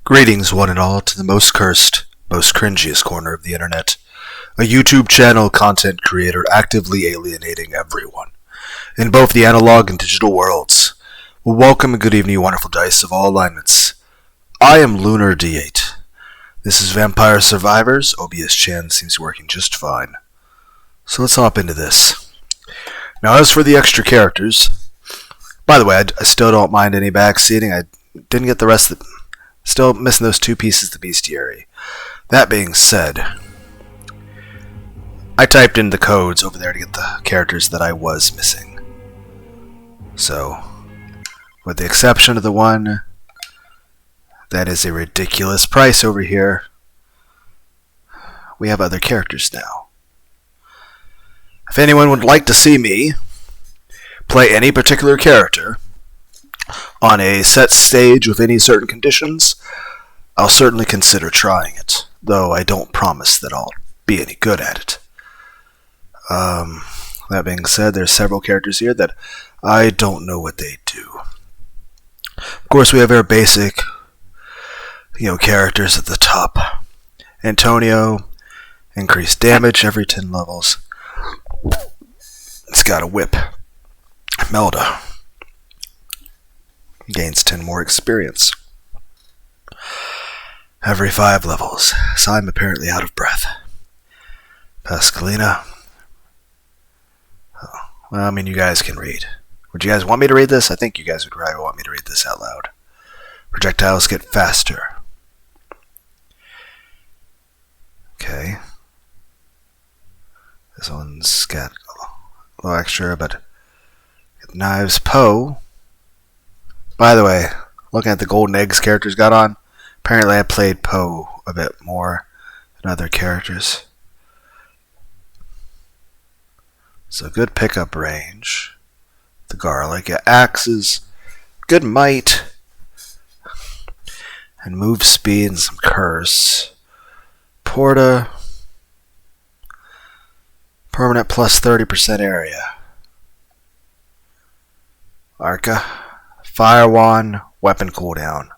Greetings, one and all, to the most cursed, most cringiest corner of the internet. A YouTube channel content creator actively alienating everyone, in both the analog and digital worlds. Well, welcome and good evening, you wonderful dice of all alignments. I am Lunar D8. This is Vampire Survivors. OBS Chan seems working just fine. So let's hop into this. Now, as for the extra characters, by the way, I still don't mind any backseating. I didn't get the rest of the... Still missing those two pieces of the bestiary. That being said, I typed in the codes over there to get the characters that I was missing. So, with the exception of the one that is a ridiculous price over here, we have other characters now. If anyone would like to see me play any particular character on a set stage with any certain conditions, I'll certainly consider trying it, though I don't promise that I'll be any good at it. That being said, there's several characters here that I don't know what they do. Of course, we have our basic, characters at the top. Antonio, increased damage every 10 levels. It's got a whip. Melda gains 10 more experience every 5 levels, so I'm apparently out of breath. Pascalina. Well, you guys can read. Would you guys want me to read this? I think you guys would probably want me to read this out loud. Projectiles get faster. Okay. This one's got a little extra, but knives. Poe. By the way, looking at the golden eggs characters got on, apparently I played Poe a bit more than other characters. So good pickup range. The garlic, axes, good might, and move speed and some curse. Porta, permanent plus 30% area. Arca, fire wand, weapon cooldown.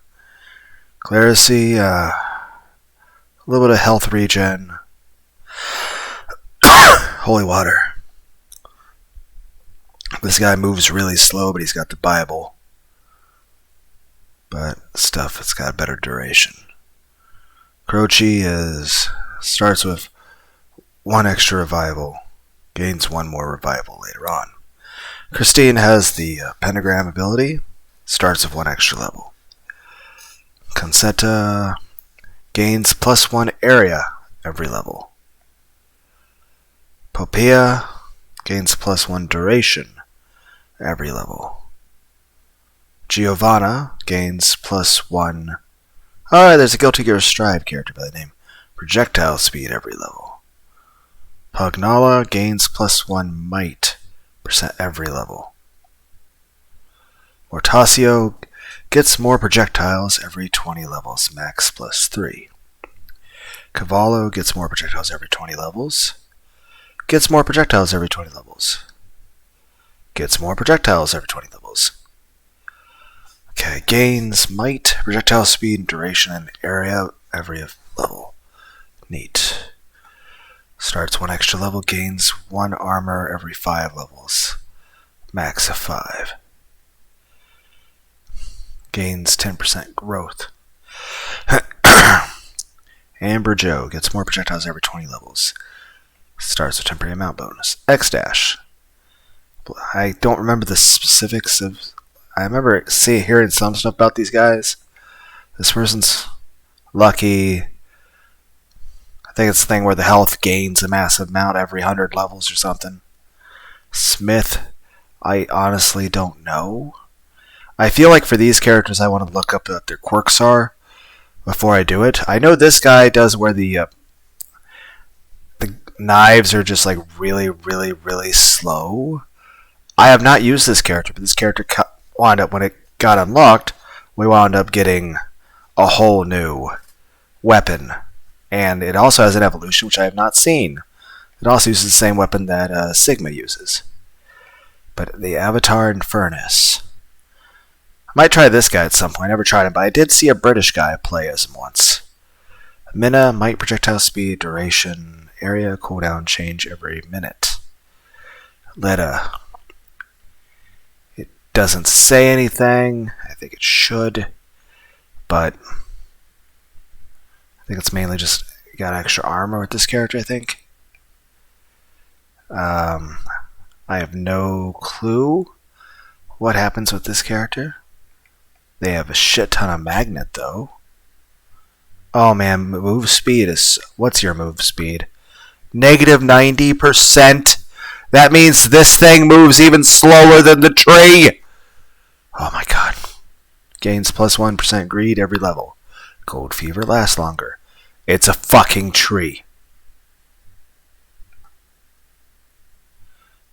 Clerisy, a little bit of health regen. Holy water. This guy moves really slow, but he's got the Bible. But stuff, it's got better duration. Croce starts with 1 extra revival, gains 1 more revival later on. Christine has the pentagram ability, starts with 1 extra level. Concetta gains plus 1 area every level. Popea gains plus 1 duration every level. Giovanna gains plus 1... there's a Guilty Gear Strive character by the name. Projectile speed every level. Pagnala gains plus 1 might percent every level. Mortasio gets more projectiles every 20 levels, max plus 3. Cavallo gets more projectiles every 20 levels. Gets more projectiles every 20 levels. Gets more projectiles every 20 levels. Okay, gains might, projectile speed, duration, and area every level. Neat. Starts 1 extra level, gains 1 armor every 5 levels. Max of 5. Gains 10% growth. Amber Joe gets more projectiles every 20 levels. Starts with temporary amount bonus. X-Dash. I don't remember the specifics of... I remember hearing some stuff about these guys. This person's lucky. I think it's the thing where the health gains a massive amount every 100 levels or something. Smith, I honestly don't know. I feel like for these characters I want to look up what their quirks are before I do it. I know this guy does where the knives are just like really, really, really slow. I have not used this character, but this character wound up, when it got unlocked, we wound up getting a whole new weapon. And it also has an evolution, which I have not seen. It also uses the same weapon that Sigma uses. But the Avatar Infernus. I might try this guy at some point. I never tried him, but I did see a British guy play as him once. Mina, might, projectile speed, duration, area, cooldown change every minute. Letta. It doesn't say anything. I think it should, but I think it's mainly just got extra armor with this character, I think. I have no clue what happens with this character. They have a shit ton of magnet, though. Oh man, move speed is... What's your move speed? Negative 90%? That means this thing moves even slower than the tree! Oh my god. Gains plus 1% greed every level. Cold fever lasts longer. It's a fucking tree.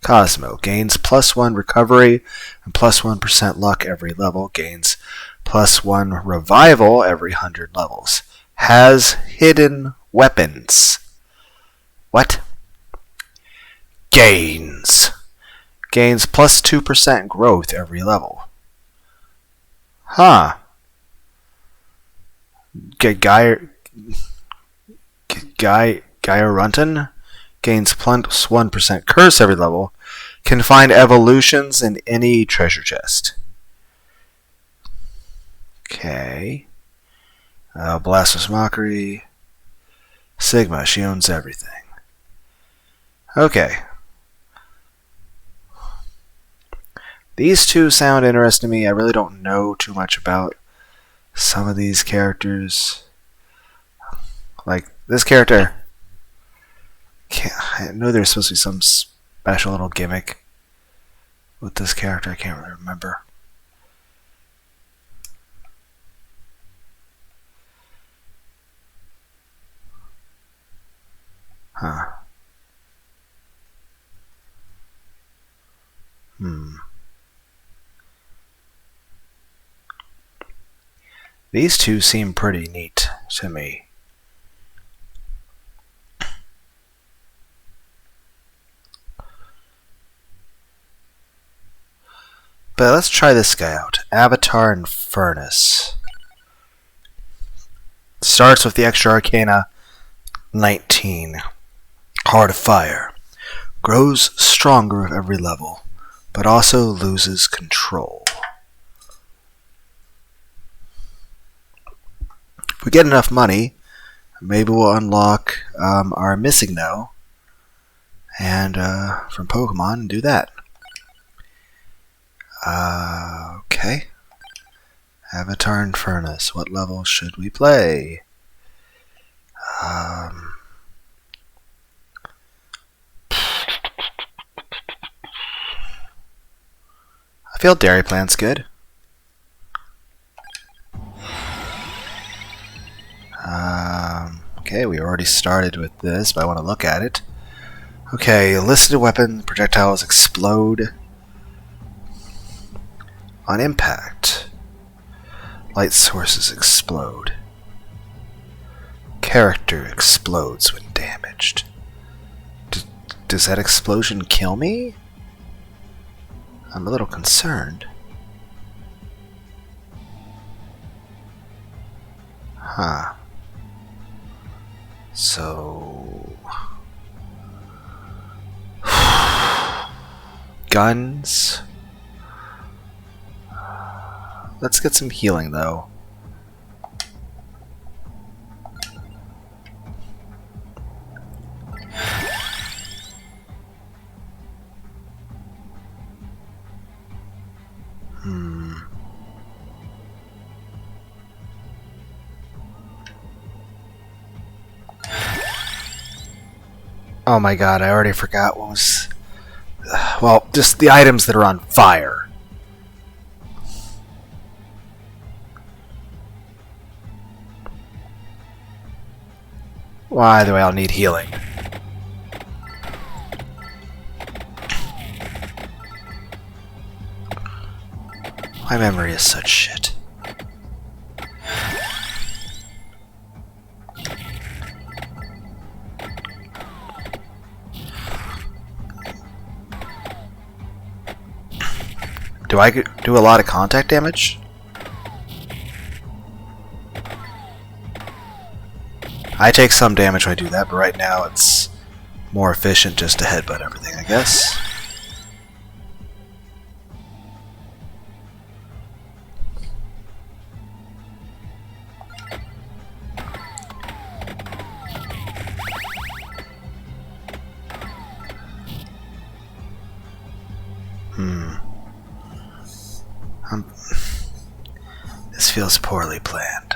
Cosmo gains plus 1 recovery and plus 1% luck every level. Gains plus 1 revival every 100 levels. Has hidden weapons. What? Gains plus 2% growth every level. Huh. Gyarunton gains plus 1% curse every level. Can find evolutions in any treasure chest. Okay. Blasphemous Mockery. Sigma, she owns everything. Okay. These two sound interesting to me. I really don't know too much about some of these characters. Like, this character... I know there's supposed to be some special little gimmick with this character. I can't really remember. Huh. These two seem pretty neat to me. But let's try this guy out. Avatar infernus. Starts with the extra arcana 19. Heart of Fire. Grows stronger with every level, but also loses control. If we get enough money, maybe we'll unlock our Missing No and from Pokemon and do that. Okay. Avatar Infernus. What level should we play? I feel Dairy Plant's good. Okay, we already started with this, but I want to look at it. Okay, listed weapon, projectiles explode on impact. Light sources explode. Character explodes when damaged. Does that explosion kill me? I'm a little concerned. Huh. So... guns... Let's get some healing, though. Oh my god, I already forgot what was... Well, just the items that are on fire. Well, either way, I'll need healing. My memory is such shit. Do I do a lot of contact damage? I take some damage when I do that, but right now it's more efficient just to headbutt everything, I guess. This feels poorly planned.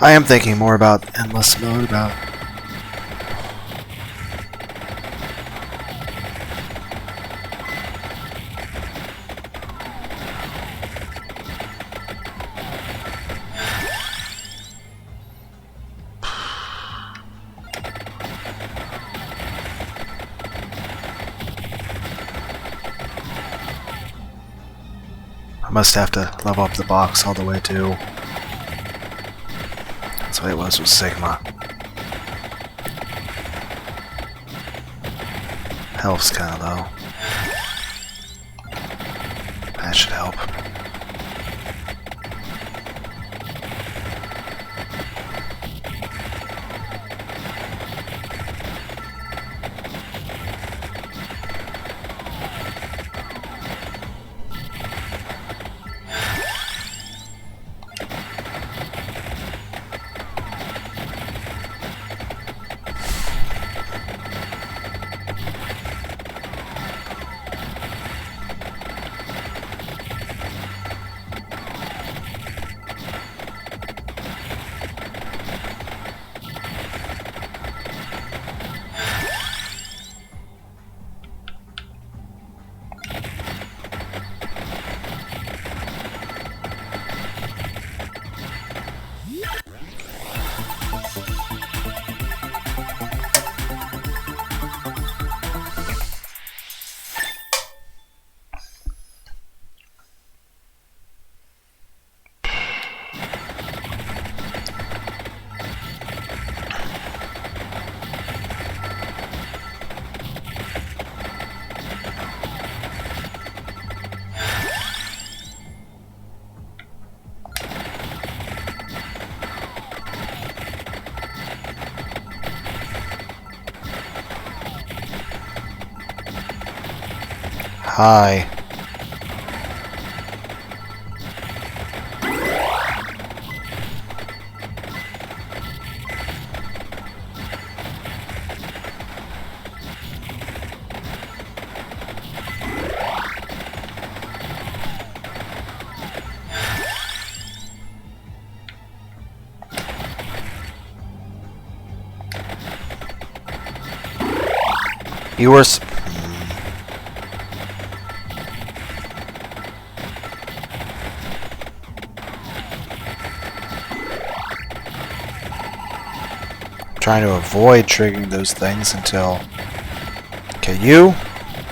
I am thinking more about endless mode, about... I must have to level up the box all the way to... That's what it was with Sigma. Helps kinda though. That should help. Hi. You were... trying to avoid triggering those things until... Okay, you!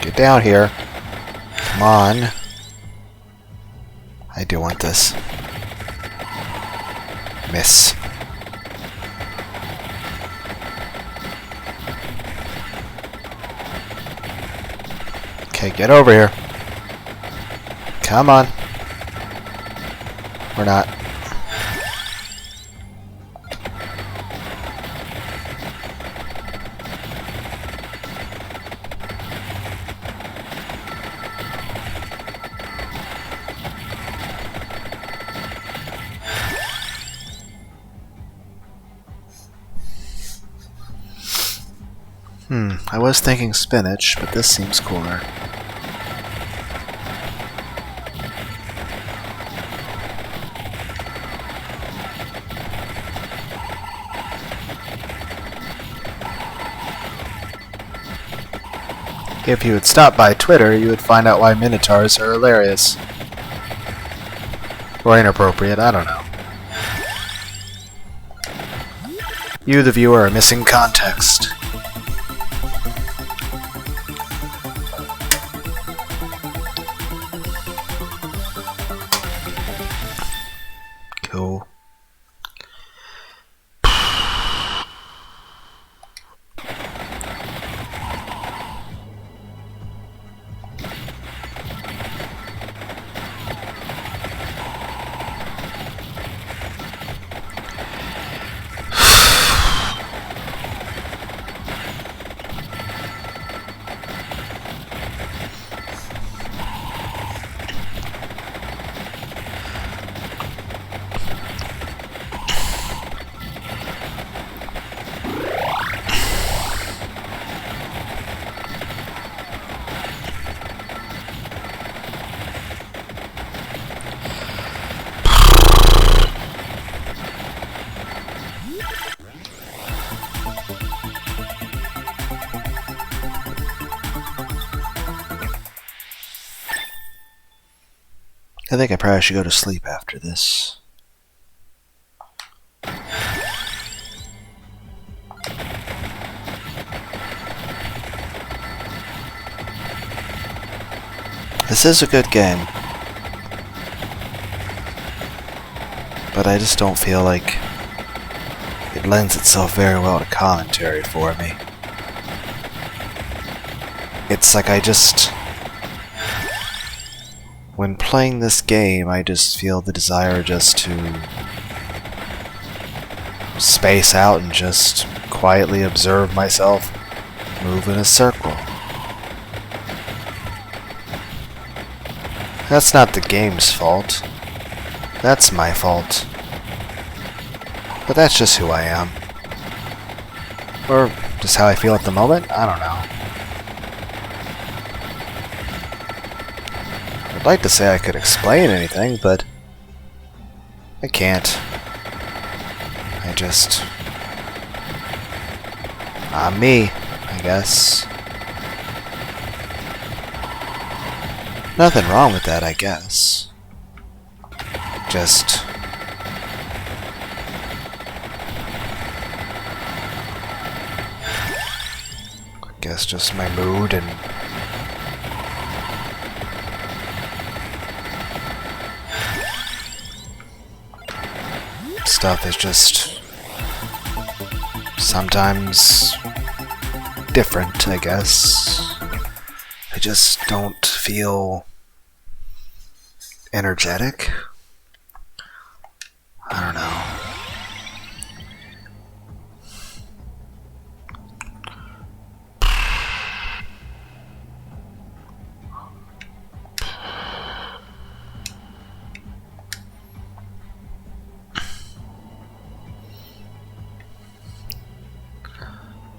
Get down here. Come on. I do want this. Miss. Okay, get over here. Come on. We're not. I was thinking spinach, but this seems cooler. If you would stop by Twitter, you would find out why Minotaurs are hilarious. Or inappropriate, I don't know. You, the viewer, are missing context. Cool. I think I probably should go to sleep after this. This is a good game, but I just don't feel like it lends itself very well to commentary for me. It's like when playing this game, I just feel the desire just to space out and just quietly observe myself move in a circle. That's not the game's fault. That's my fault. But that's just who I am. Or just how I feel at the moment? I don't know. I'd like to say I could explain anything, but I can't. I'm me, I guess. Nothing wrong with that, I guess. Just my mood and stuff is just sometimes different, I guess. I just don't feel energetic. I don't know.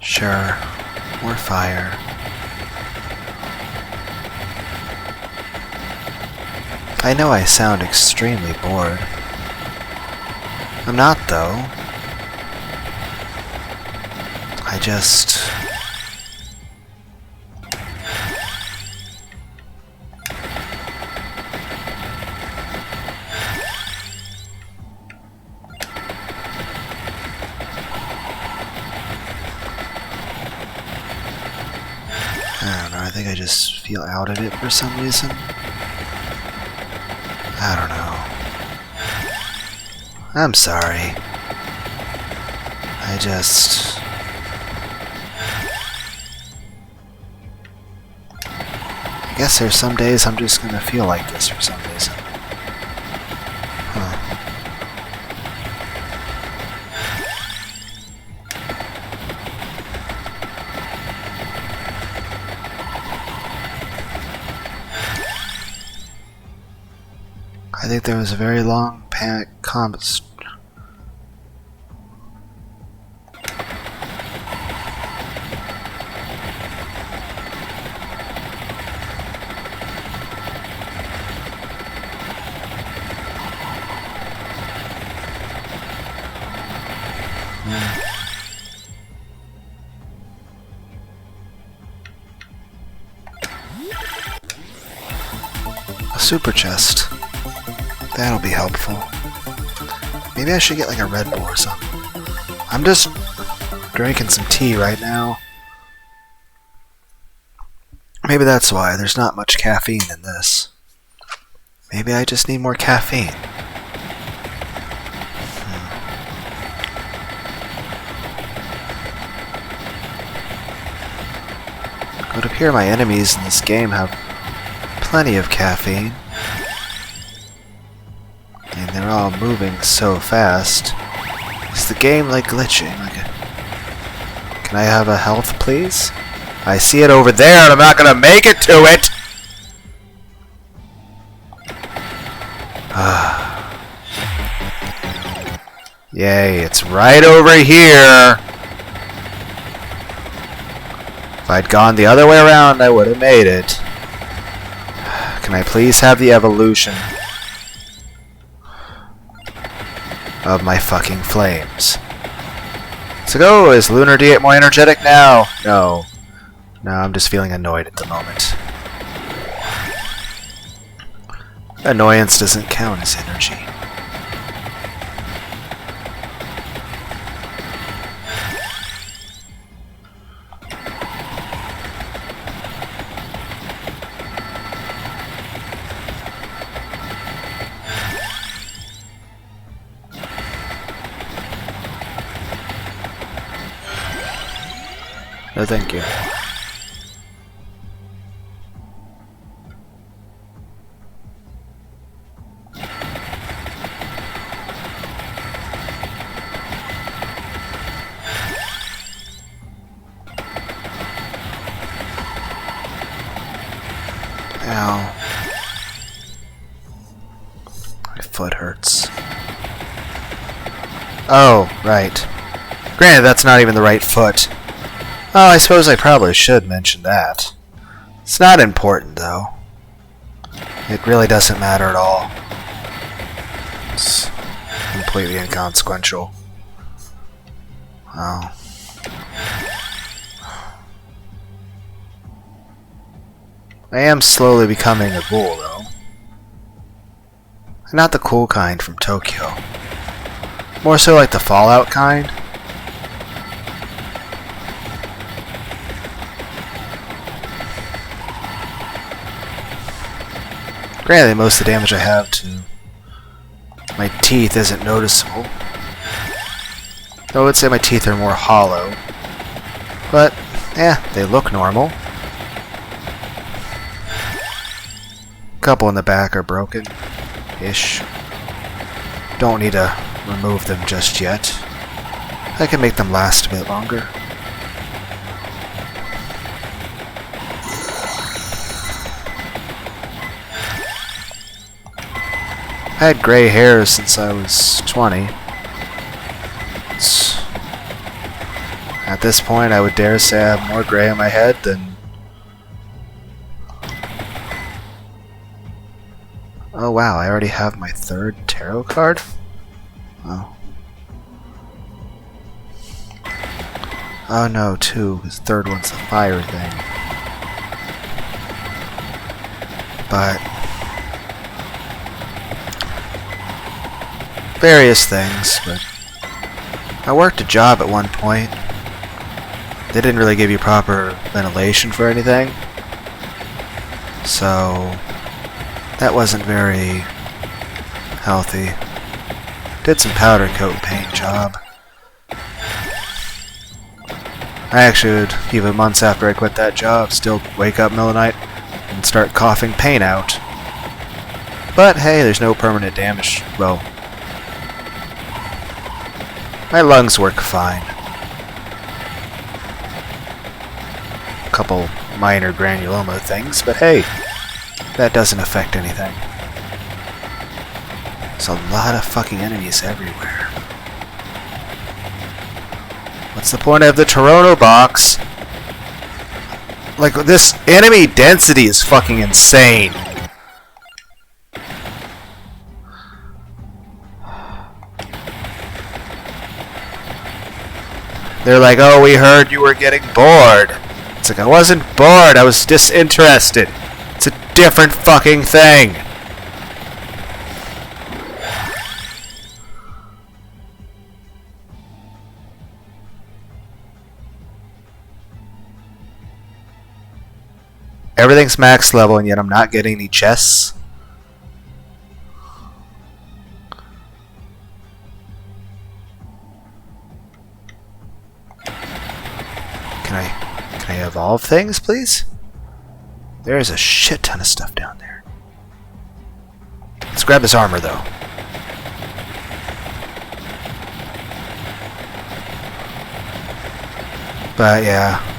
Sure, more fire. I know I sound extremely bored. I'm not, though. I don't know, I think I just feel out of it for some reason. I don't know. I'm sorry. I guess there's some days I'm just gonna feel like this for some reason. Huh. I think there was a very long combat. A super chest. That'll be helpful. Maybe I should get like a Red Bull or something. I'm just drinking some tea right now. Maybe that's why there's not much caffeine in this. Maybe I just need more caffeine. It would appear my enemies in this game have plenty of caffeine. And they're all moving so fast. Is the game like glitching? Can I have a health, please? I see it over there and I'm not gonna make it to it! Yay, it's right over here! If I'd gone the other way around, I would have made it. Can I please have the evolution of my fucking flames? So go, is Lunar D more energetic now? No. No, I'm just feeling annoyed at the moment. Annoyance doesn't count as energy. No, thank you. Ow. My foot hurts. Oh, right. Granted, that's not even the right foot. Oh, I suppose I probably should mention that. It's not important, though. It really doesn't matter at all. It's completely inconsequential. Oh. I am slowly becoming a ghoul, though. Not the cool kind from Tokyo. More so like the Fallout kind. Granted, most of the damage I have to my teeth isn't noticeable. Though I would say my teeth are more hollow. But, they look normal. A couple in the back are broken-ish. Don't need to remove them just yet. I can make them last a bit longer. I had gray hair since I was 20. At this point, I would dare say I have more gray on my head than... Oh wow, I already have my third tarot card? Oh. Oh no, two. His third one's the fire thing. But... various things, but... I worked a job at one point. They didn't really give you proper ventilation for anything. So... that wasn't very... healthy. Did some powder coat paint job. I actually would, even months after I quit that job, still wake up middle of the night and start coughing paint out. But hey, there's no permanent damage. Well, my lungs work fine. A couple minor granuloma things, but hey, that doesn't affect anything. There's a lot of fucking enemies everywhere. What's the point of the Toronto box? Like, this enemy density is fucking insane. They're like, oh, we heard you were getting bored. It's like, I wasn't bored, I was disinterested. It's a different fucking thing. Everything's max level, and yet I'm not getting any chests. Can I evolve things, please? There's a shit ton of stuff down there. Let's grab his armor, though. But yeah.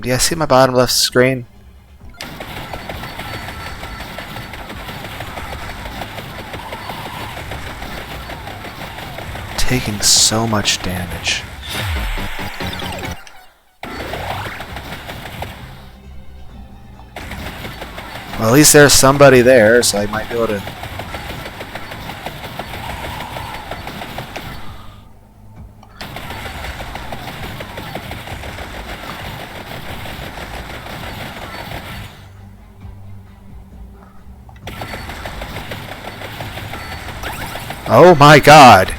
Do you see my bottom left screen? Taking so much damage. Well, at least there's somebody there, so I might be able to... Oh my god!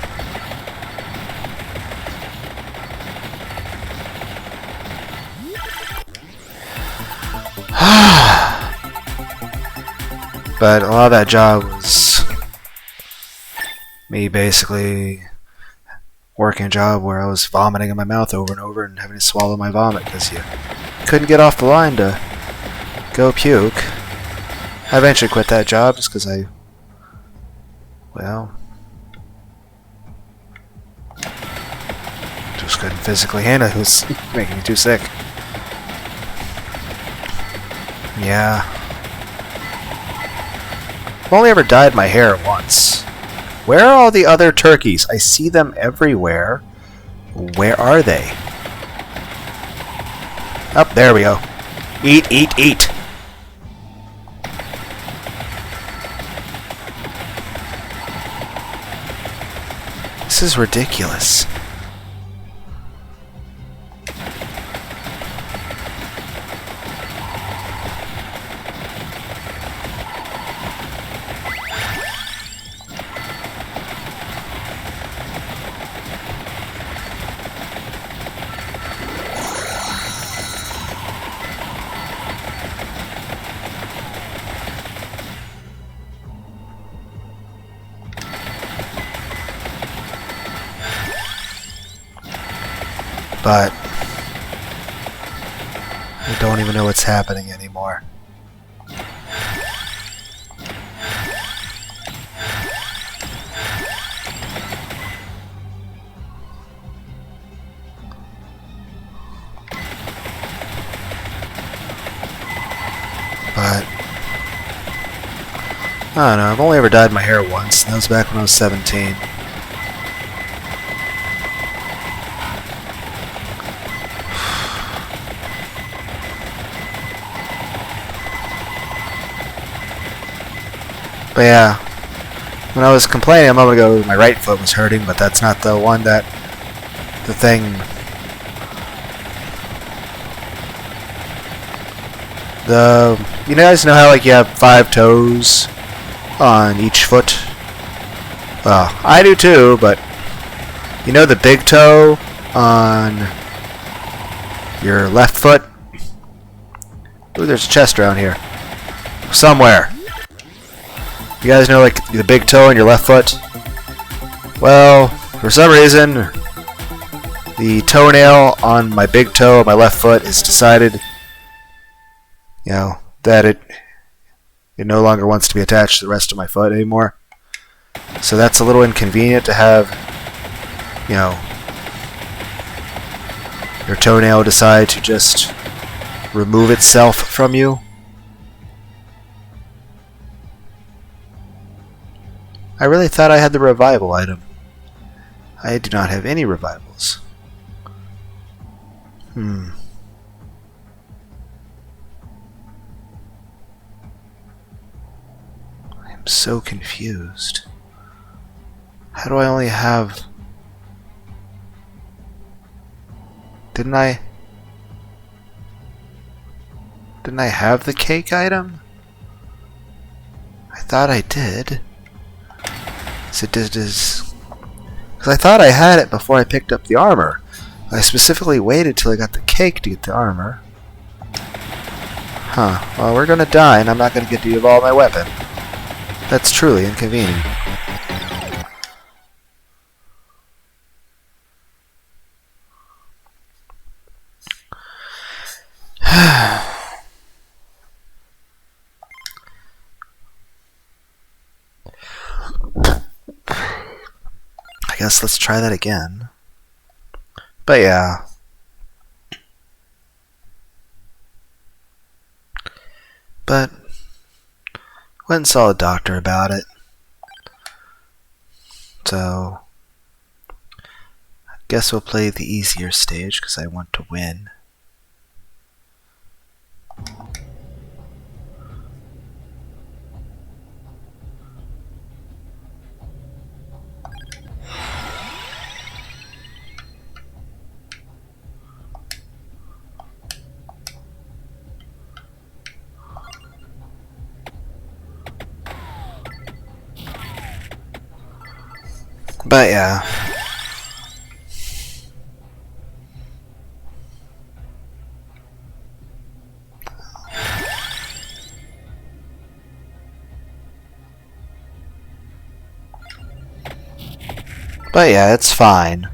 But a lot of that job was me basically working a job where I was vomiting in my mouth over and over and having to swallow my vomit because you couldn't get off the line to go puke. I eventually quit that job just because well, just couldn't physically handle it. It was making me too sick. Yeah. I've only ever dyed my hair once. Where are all the other turkeys? I see them everywhere. Where are they? Oh, there we go. Eat, eat, eat. This is ridiculous. But I don't even know what's happening anymore. But I don't know, I've only ever dyed my hair once, and that was back when I was 17. But yeah, when I was complaining a moment ago, my right foot was hurting, but that's not the one that the thing. You guys know how like you have 5 toes on each foot? Well, I do too, but you know the big toe on your left foot? Ooh, there's a chest around here. Somewhere. You guys know like the big toe on your left foot? Well, for some reason, the toenail on my big toe on my left foot has decided, you know, that it no longer wants to be attached to the rest of my foot anymore. So that's a little inconvenient to have, you know, your toenail decide to just remove itself from you. I really thought I had the revival item. I do not have any revivals. I'm so confused. How do I only have... Didn't I have the cake item? I thought I did. Because I thought I had it before I picked up the armor. I specifically waited till I got the cake to get the armor. Huh. Well, we're gonna die, and I'm not gonna get to evolve my weapon. That's truly inconvenient. I guess let's try that again. But yeah. But went and saw a doctor about it. So I guess we'll play the easier stage because I want to win. But yeah. But yeah, it's fine.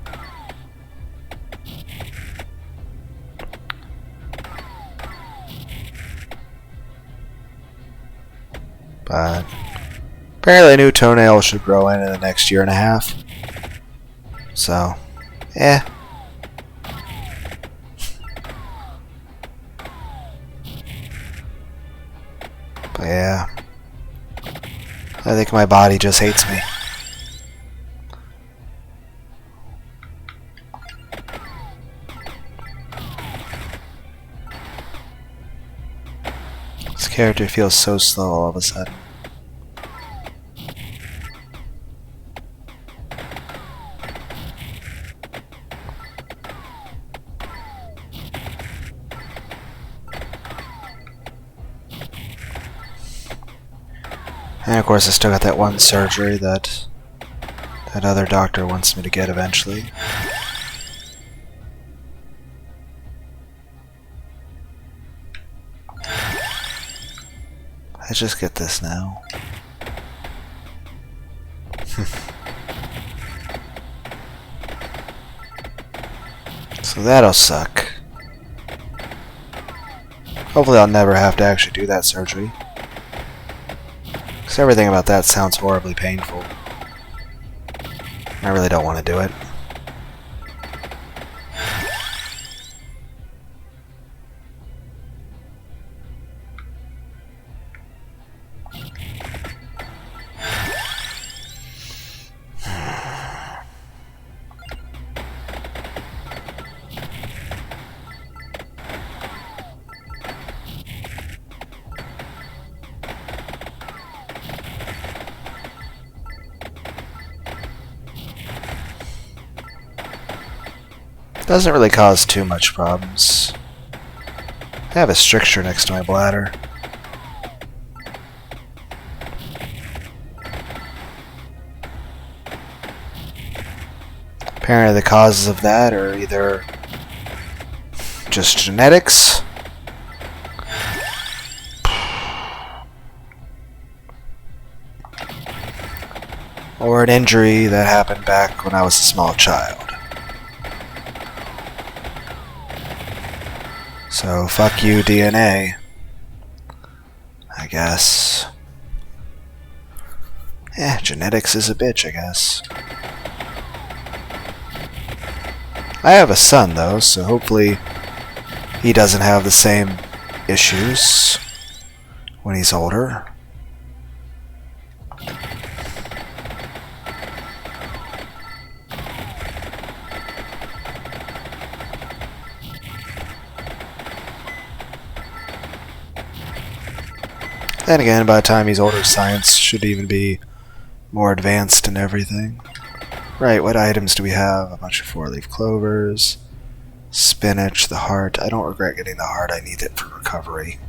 But apparently a new toenail should grow in the next year and a half. So, eh. But yeah. I think my body just hates me. This character feels so slow all of a sudden. And of course I still got that one surgery that other doctor wants me to get eventually. I just get this now. So that'll suck. Hopefully I'll never have to actually do that surgery. Because everything about that sounds horribly painful. I really don't want to do it. Doesn't really cause too much problems. I have a stricture next to my bladder. Apparently the causes of that are either just genetics, or an injury that happened back when I was a small child. So, fuck you, DNA. I guess. Yeah, genetics is a bitch, I guess. I have a son, though, so hopefully he doesn't have the same issues when he's older. Then again, by the time he's older, science should even be more advanced and everything. Right, what items do we have? A bunch of 4-leaf clovers, spinach, the heart. I don't regret getting the heart, I need it for recovery.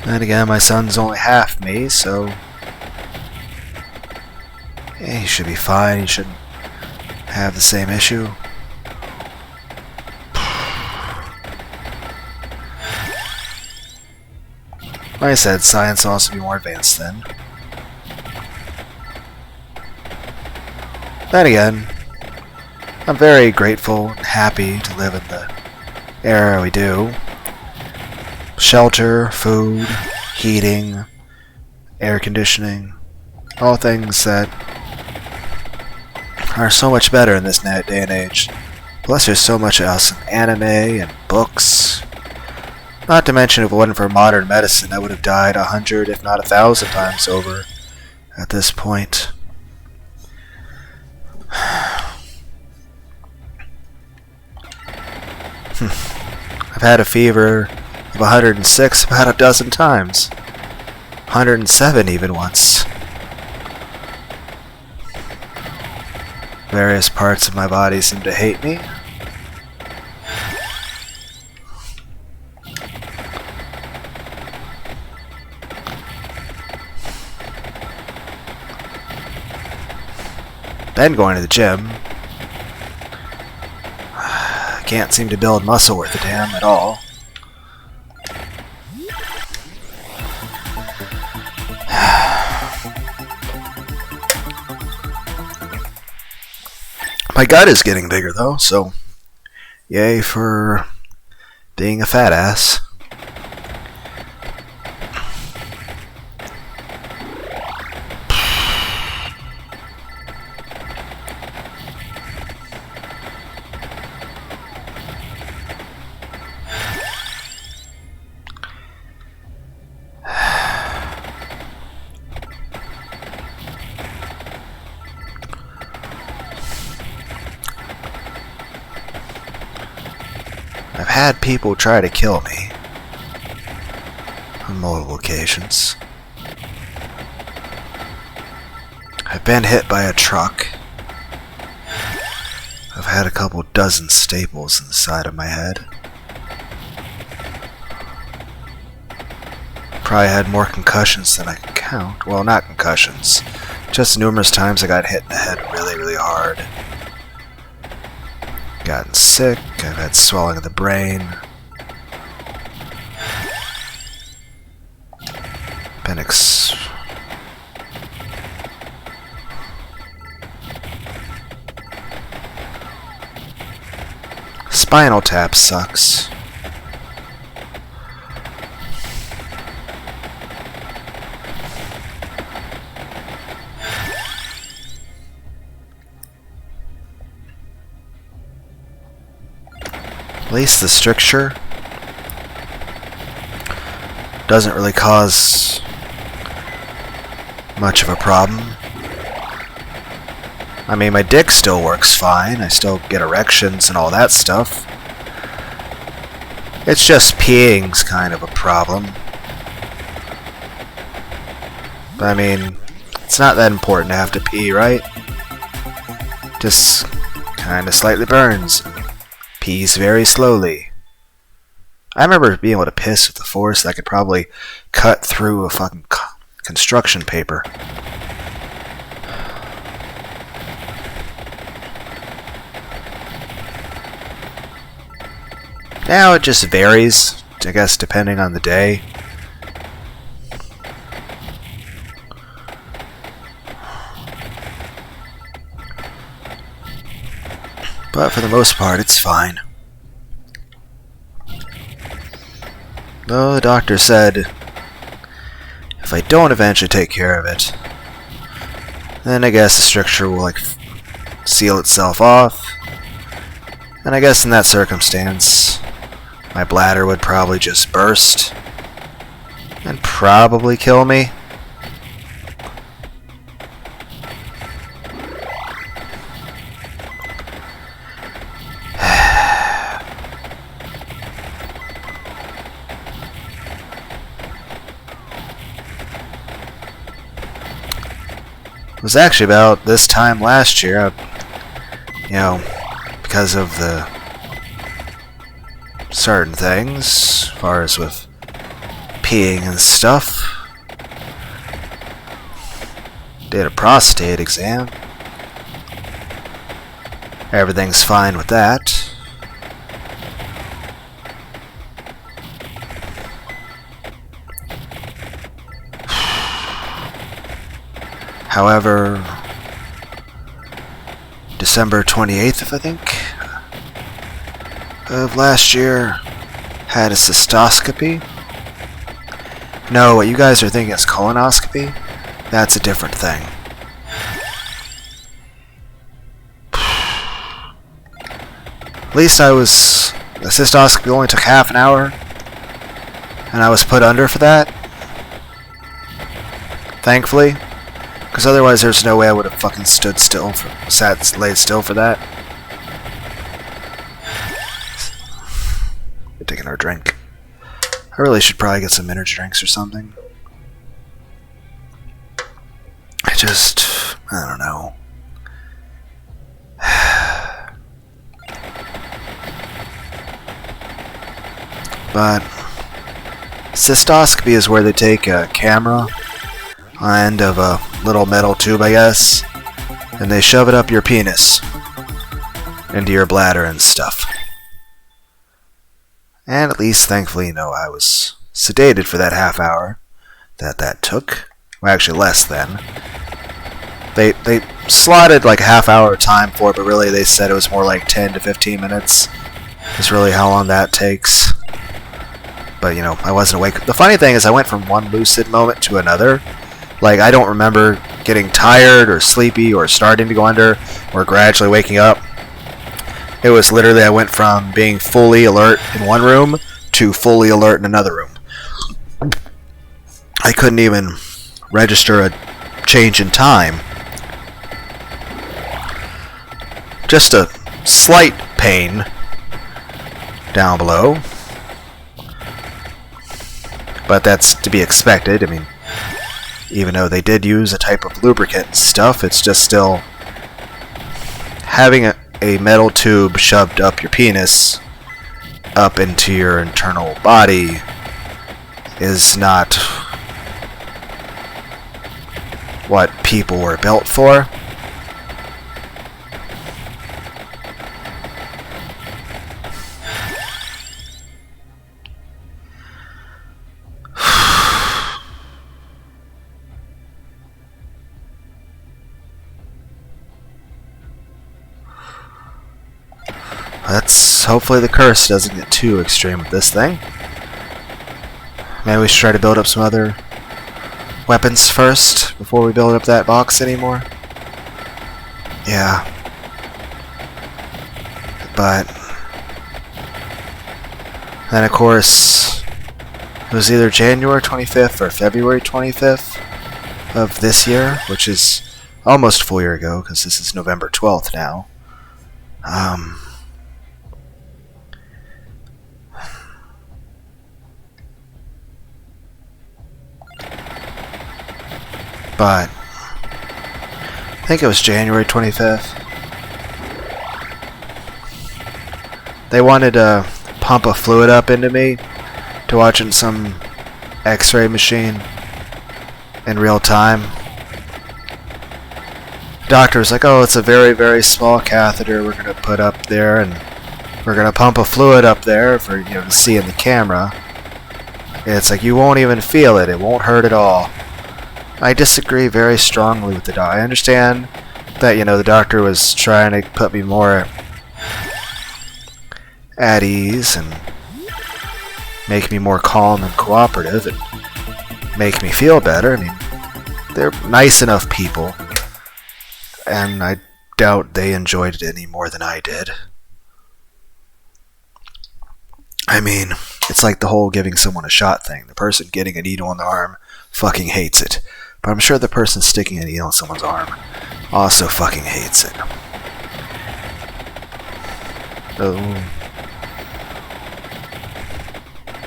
Then again, my son's only half me, so yeah, he should be fine. He shouldn't have the same issue. Like I said, science will also be more advanced then. Then again, I'm very grateful and happy to live in the era we do. Shelter, food, heating, air conditioning, all things that are so much better in this day and age. Plus there's so much awesome anime and books. Not to mention if it wasn't for modern medicine, I would have died 100 if not 1,000 times over at this point. I've had a fever of 106 about a dozen times. 107 even once. Various parts of my body seem to hate me. Then going to the gym. Can't seem to build muscle worth a damn at all. My gut is getting bigger though, so yay for being a fat ass. I've had people try to kill me on multiple occasions. I've been hit by a truck. I've had a couple dozen staples in the side of my head. Probably had more concussions than I can count. Well, not concussions. Just numerous times I got hit in the head really, really hard. Gotten sick, I've had swelling of the brain. Been Spinal Tap sucks. At least the stricture doesn't really cause much of a problem. I mean, my dick still works fine. I still get erections and all that stuff. It's just peeing's kind of a problem. But I mean, it's not that important to have to pee, right? Just kind of slightly burns. Pees very slowly. I remember being able to piss with the force that could probably cut through a fucking construction paper. Now it just varies, I guess, depending on the day. But for the most part, it's fine. Though the doctor said, if I don't eventually take care of it, then I guess the stricture will, seal itself off. And I guess in that circumstance, my bladder would probably just burst and probably kill me. It was actually about this time last year, because of the certain things, as far as with peeing and stuff. Did a prostate exam. Everything's fine with that. However, December 28th, I think, of last year, had a cystoscopy. No, what you guys are thinking is colonoscopy. That's a different thing. At least the cystoscopy only took half an hour, and I was put under for that. Thankfully. Because otherwise there's no way I would have fucking laid still for that. We're taking our drink. I really should probably get some energy drinks or something. I don't know. But cystoscopy is where they take a camera on the end of a little metal tube, I guess, and they shove it up your penis into your bladder and stuff. And at least, thankfully, I was sedated for that half hour that took. Well, actually, less than. They slotted like a half hour time for it, but really they said it was more like 10 to 15 minutes. Is really how long that takes. But, I wasn't awake. The funny thing is I went from one lucid moment to another. Like, I don't remember getting tired or sleepy or starting to go under or gradually waking up. It was literally I went from being fully alert in one room to fully alert in another room. I couldn't even register a change in time. Just a slight pain down below. But that's to be expected. I mean, even though they did use a type of lubricant and stuff, it's just still having a metal tube shoved up your penis up into your internal body is not what people were built for. Hopefully the curse doesn't get too extreme with this thing. Maybe we should try to build up some other weapons first before we build up that box anymore. Yeah. But then of course it was either January 25th or February 25th of this year, which is almost a full year ago because this is November 12th now. But I think it was January 25th. They wanted to pump a fluid up into me to watch in some X-ray machine in real time. Doctor was like, "Oh, it's a very, very small catheter we're going to put up there, and we're going to pump a fluid up there for to see in the camera." And it's like, you won't even feel it. It won't hurt at all. I disagree very strongly with the doctor. I understand that, the doctor was trying to put me more at ease and make me more calm and cooperative and make me feel better. I mean, they're nice enough people, and I doubt they enjoyed it any more than I did. I mean, it's like the whole giving someone a shot thing. The person getting a needle in the arm fucking hates it. But I'm sure the person sticking a needle in someone's arm also fucking hates it. Oh.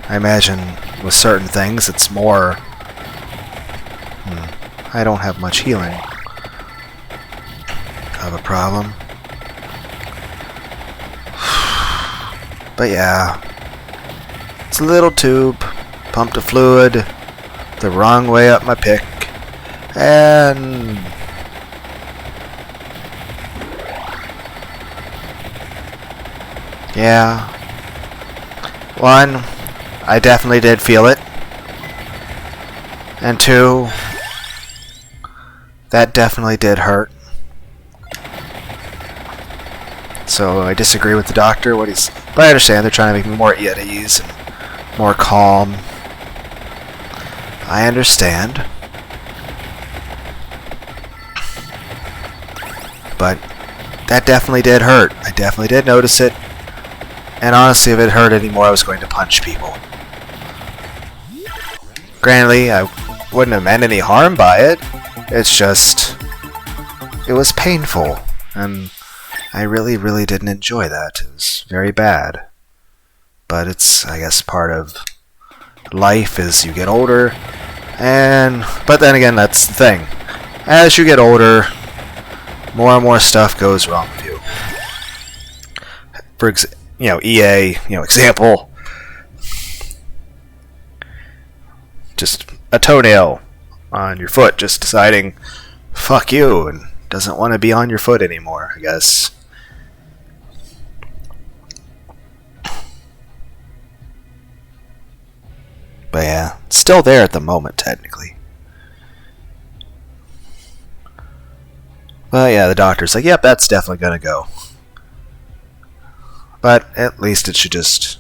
I imagine with certain things it's more... I don't have much healing of a problem. But yeah. It's a little tube. Pumped a fluid the wrong way up my pick. And yeah, one, I definitely did feel it, and two, that definitely did hurt. So I disagree with the doctor. But I understand they're trying to make me more at ease and more calm. I understand. But that definitely did hurt. I definitely did notice it. And honestly, if it hurt anymore, I was going to punch people. Granted, I wouldn't have meant any harm by it. It's just... it was painful. And I really, really didn't enjoy that. It was very bad. But it's, I guess, part of life as you get older. But then again, that's the thing. As you get older, more and more stuff goes wrong with you. For EA, example, just a toenail on your foot, just deciding, fuck you, and doesn't want to be on your foot anymore, I guess. But yeah, it's still there at the moment, technically. But yeah, the doctor's like, yep, that's definitely gonna go. But at least it should just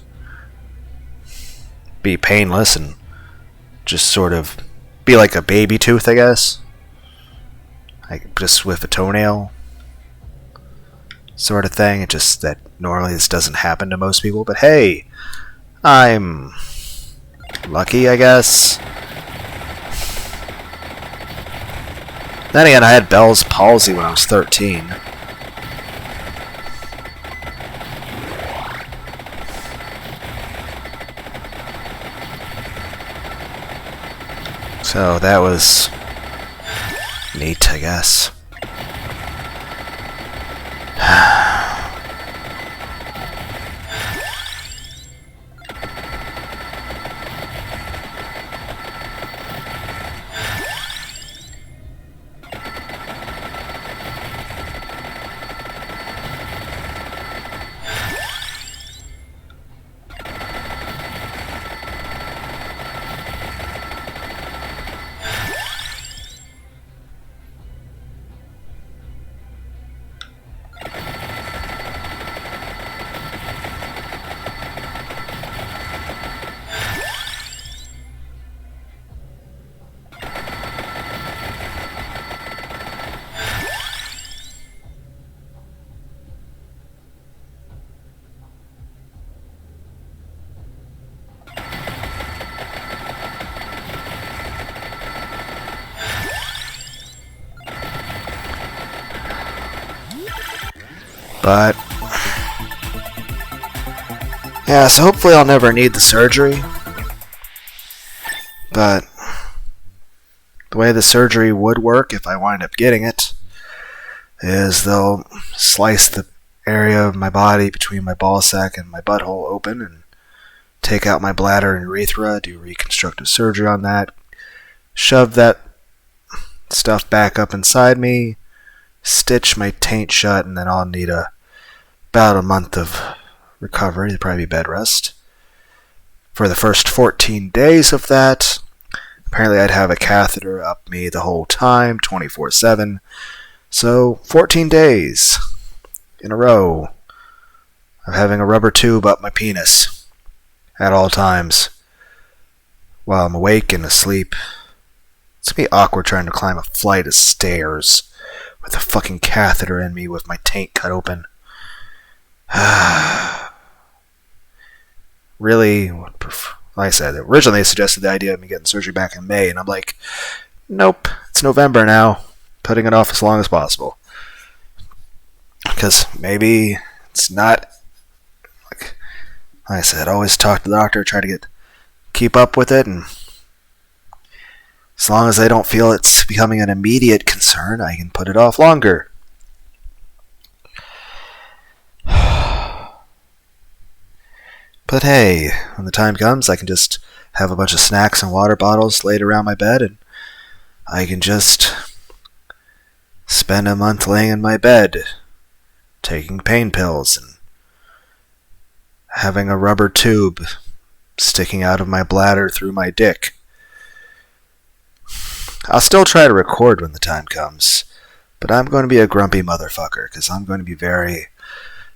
be painless and just sort of be like a baby tooth, I guess. Like just with a toenail sort of thing. It just that normally this doesn't happen to most people. But hey, I'm lucky, I guess. Then again, I had Bell's palsy when I was 13. So that was neat, I guess. But yeah, so hopefully I'll never need the surgery. But the way the surgery would work if I wind up getting it is they'll slice the area of my body between my ball sack and my butthole open and take out my bladder and urethra, do reconstructive surgery on that, shove that stuff back up inside me, stitch my taint shut, and then I'll need about a month of recovery. It'll probably be bed rest. For the first 14 days of that, apparently I'd have a catheter up me the whole time, 24/7. So 14 days in a row of having a rubber tube up my penis at all times while I'm awake and asleep. It's gonna be awkward trying to climb a flight of stairs with a fucking catheter in me with my taint cut open. Really, like I said, originally they suggested the idea of me getting surgery back in May, and I'm like, nope, it's November now. Putting it off as long as possible. Because maybe it's not, like I said, always talk to the doctor, try to keep up with it, and as long as they don't feel it's becoming an immediate concern, I can put it off longer. But hey, when the time comes, I can just have a bunch of snacks and water bottles laid around my bed, and I can just spend a month laying in my bed, taking pain pills, and having a rubber tube sticking out of my bladder through my dick. I'll still try to record when the time comes, but I'm going to be a grumpy motherfucker, because I'm going to be very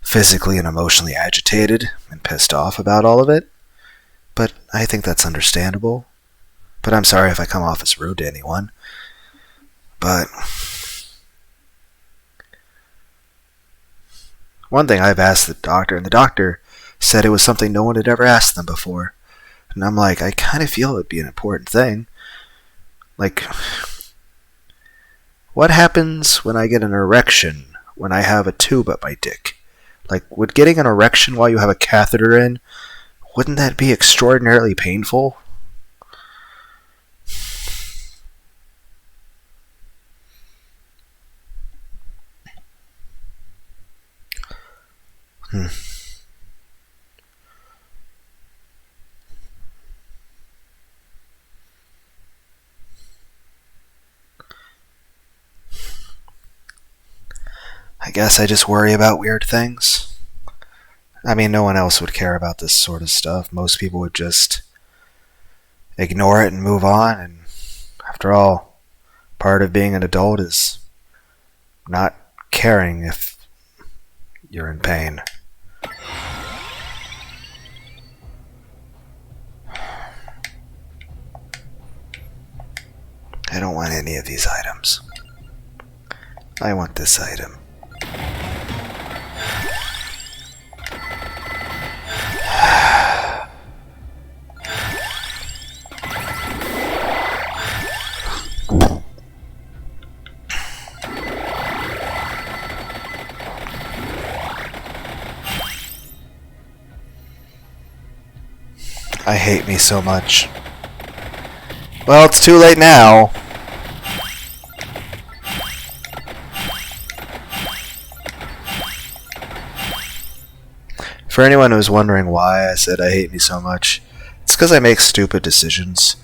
physically and emotionally agitated and pissed off about all of it. But I think that's understandable. But I'm sorry if I come off as rude to anyone. But one thing I've asked the doctor, and the doctor said it was something no one had ever asked them before. And I'm like, I kind of feel it would be an important thing. Like, what happens when I get an erection when I have a tube up my dick? Like, would getting an erection while you have a catheter in, wouldn't that be extraordinarily painful? Hmm. I guess I just worry about weird things. I mean, no one else would care about this sort of stuff. Most people would just ignore it and move on. And after all, part of being an adult is not caring if you're in pain. I don't want any of these items. I want this item. I hate me so much. Well, it's too late now. For anyone who's wondering why I said I hate me so much, it's because I make stupid decisions.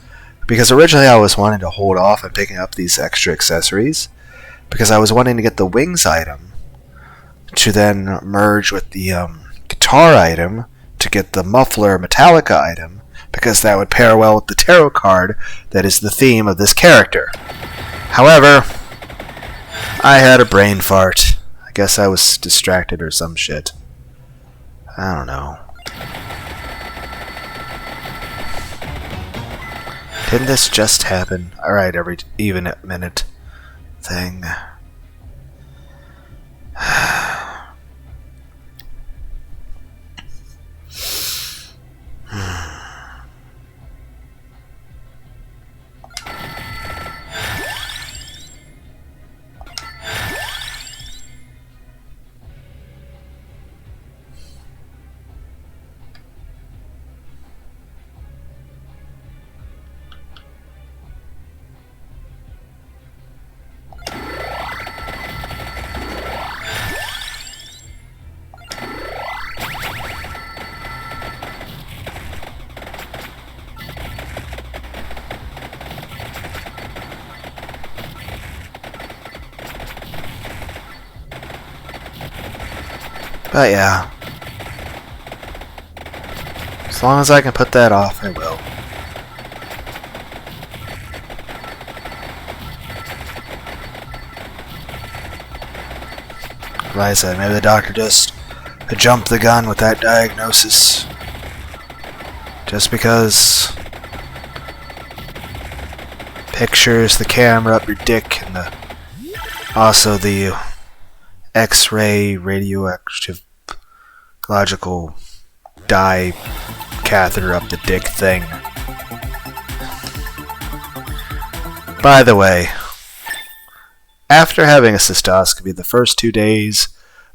Because originally I was wanting to hold off on picking up these extra accessories, because I was wanting to get the wings item, to then merge with the guitar item, to get the muffler Metallica item, because that would pair well with the tarot card that is the theme of this character. However, I had a brain fart. I guess I was distracted or some shit. I don't know. Didn't this just happen? Alright, every even minute thing. But yeah. As long as I can put that off, I will. Like I said, maybe the doctor just jumped the gun with that diagnosis. Just because pictures, the camera up your dick, and also the X-ray radioactive logical dye catheter up the dick thing. By the way, after having a cystoscopy, the first 2 days,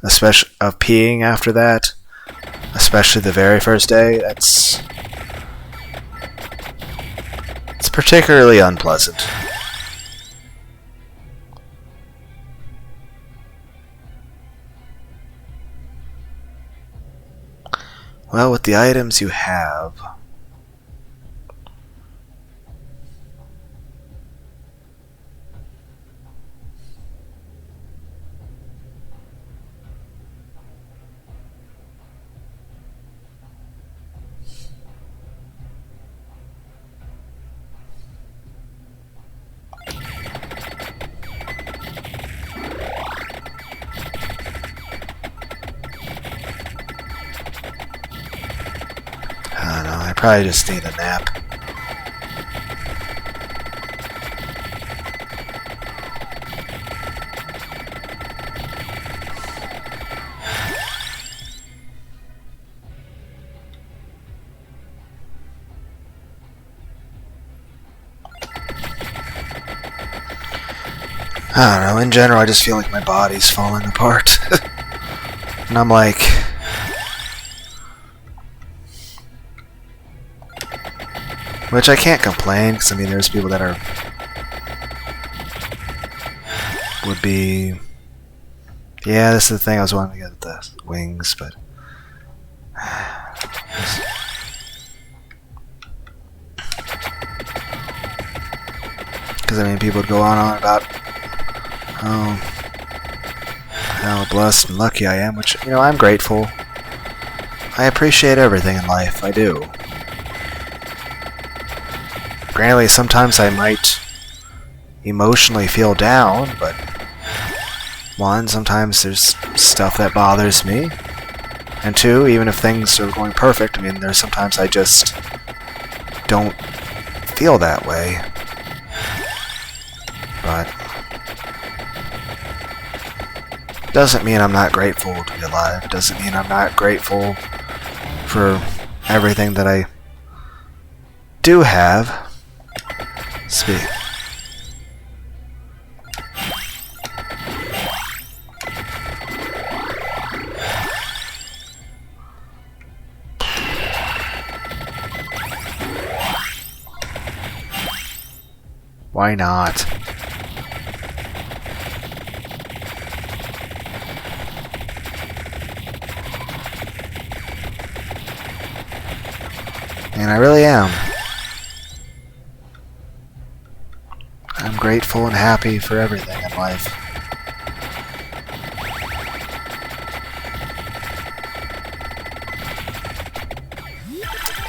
especially of peeing after that, especially the very first day, it's particularly unpleasant. Well, with the items you have, I don't know, I probably just need a nap. I don't know, in general I just feel like my body's falling apart. And I'm like, which I can't complain, because I mean there's people that would be, yeah, this is the thing I was wanting to get the wings, but Because I mean, people would go on and on about how blessed and lucky I am, which, you know, I'm grateful. I appreciate everything in life. I do. Granted, sometimes I might emotionally feel down, but one, sometimes there's stuff that bothers me, and two, even if things are going perfect, I mean, there's sometimes I just don't feel that way. But doesn't mean I'm not grateful to be alive. Doesn't mean I'm not grateful for everything that I do have. Speak. Why not? And I really am. I'm grateful and happy for everything in life.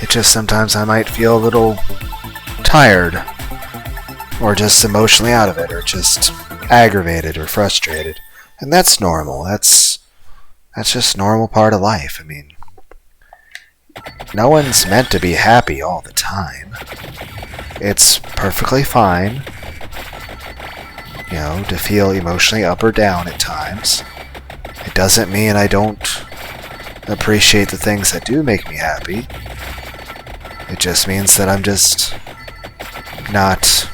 It just sometimes I might feel a little tired, or just emotionally out of it, or just aggravated or frustrated. And that's normal. That's just a normal part of life. I mean, no one's meant to be happy all the time. It's perfectly fine, you know, to feel emotionally up or down at times. It doesn't mean I don't appreciate the things that do make me happy. It just means that I'm just not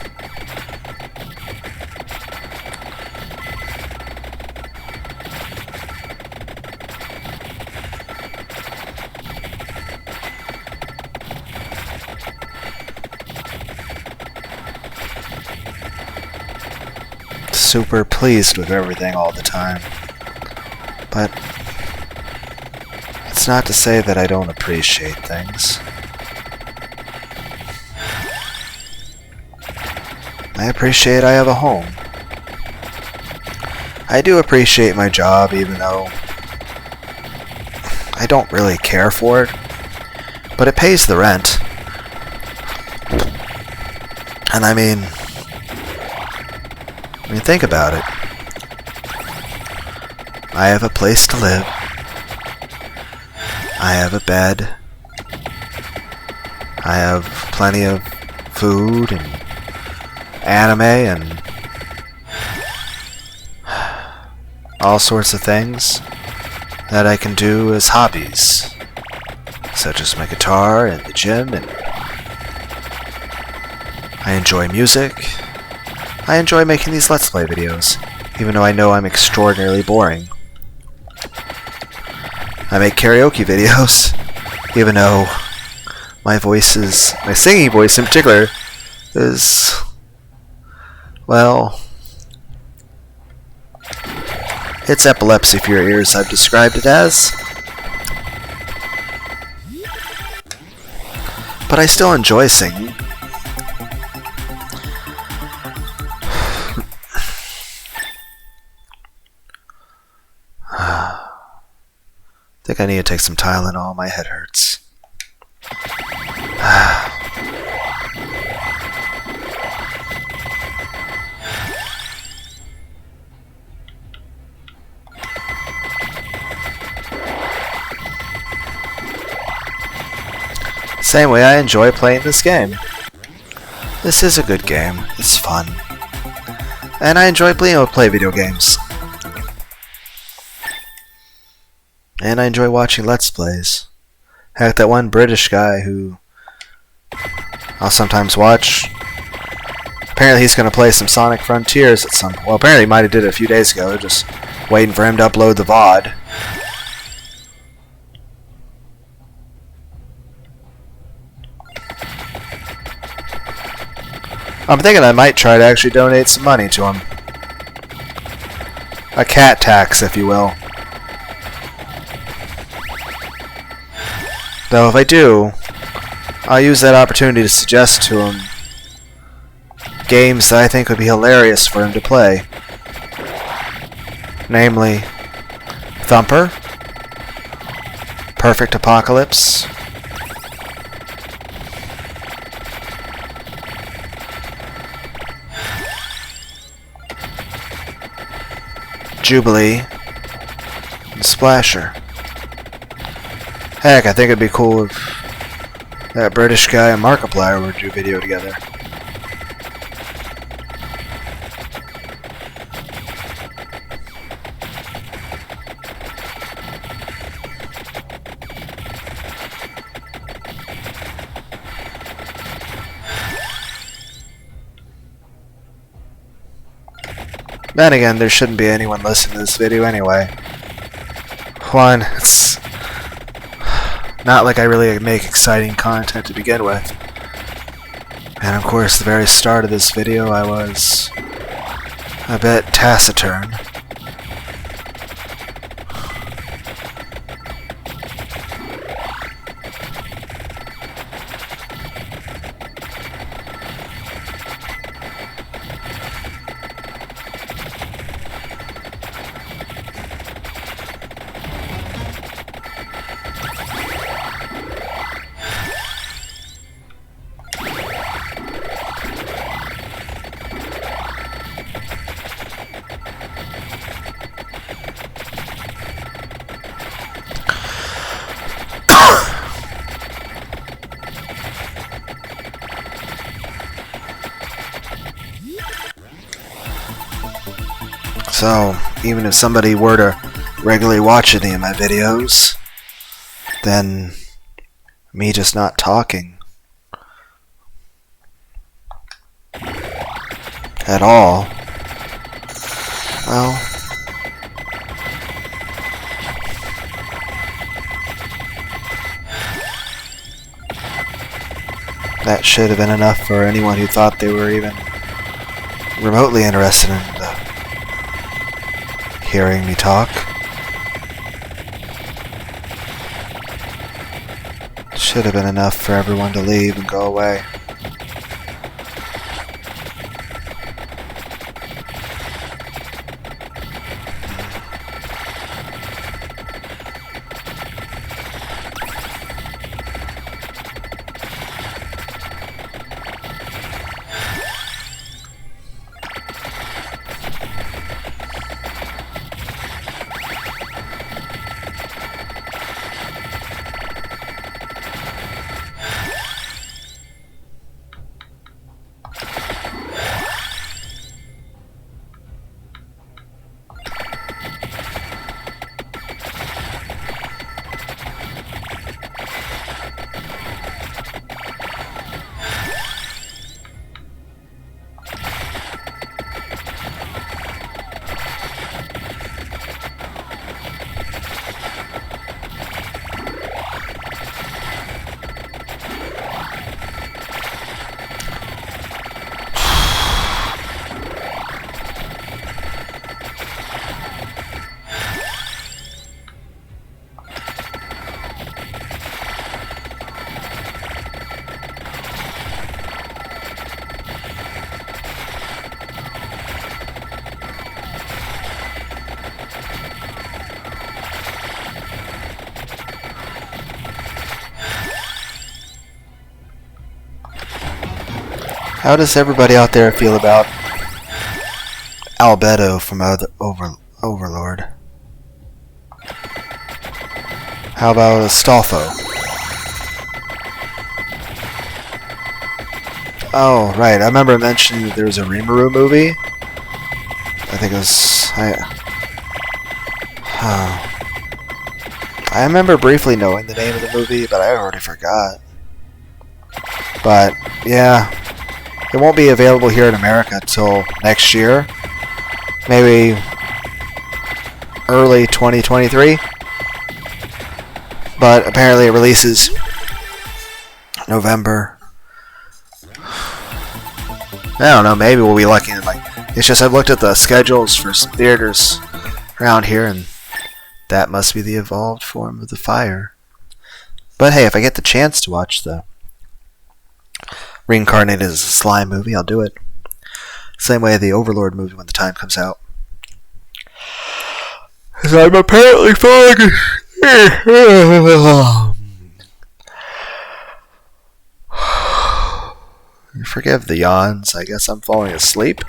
super pleased with everything all the time. But it's not to say that I don't appreciate things. I appreciate I have a home. I do appreciate my job, even though I don't really care for it. But it pays the rent. And I mean, think about it. I have a place to live. I have a bed. I have plenty of food and anime and all sorts of things that I can do as hobbies, such as my guitar and the gym, and I enjoy music. I enjoy making these Let's Play videos, even though I know I'm extraordinarily boring. I make karaoke videos, even though my singing voice in particular, is, well, it's epilepsy for your ears, I've described it as. But I still enjoy singing. I think I need to take some Tylenol. My head hurts. Same way I enjoy playing this game. This is a good game. It's fun. And I enjoy being able to play video games. And I enjoy watching Let's Plays. Heck, that one British guy who I'll sometimes watch, apparently he's going to play some Sonic Frontiers at some point. Well, apparently he might have did it a few days ago, just waiting for him to upload the VOD. I'm thinking I might try to actually donate some money to him. A cat tax, if you will. Though if I do, I'll use that opportunity to suggest to him games that I think would be hilarious for him to play. Namely, Thumper, Perfect Apocalypse, Jubilee, and Splasher. Heck, I think it'd be cool if that British guy and Markiplier were to do video together. Then again, there shouldn't be anyone listening to this video anyway. One, it's not like I really make exciting content to begin with. And of course, the very start of this video, I was a bit taciturn. So, even if somebody were to regularly watch any of my videos, then me just not talking at all, well, that should have been enough for anyone who thought they were even remotely interested in hearing me talk. Should have been enough for everyone to leave and go away. How does everybody out there feel about Albedo from Overlord? How about Astolfo? Oh, right. I remember mentioning that there was a Rimuru movie. I think it was... I remember briefly knowing the name of the movie, but I already forgot. But, yeah. It won't be available here in America until next year. Maybe early 2023. But apparently it releases November. I don't know, maybe we'll be lucky. It's just I've looked at the schedules for some theaters around here, and that must be the evolved form of the fire. But hey, if I get the chance to watch the Reincarnated as a Slime movie, I'll do it. Same way the Overlord movie when the time comes out. Because I'm apparently falling. Forgive the yawns. I guess I'm falling asleep.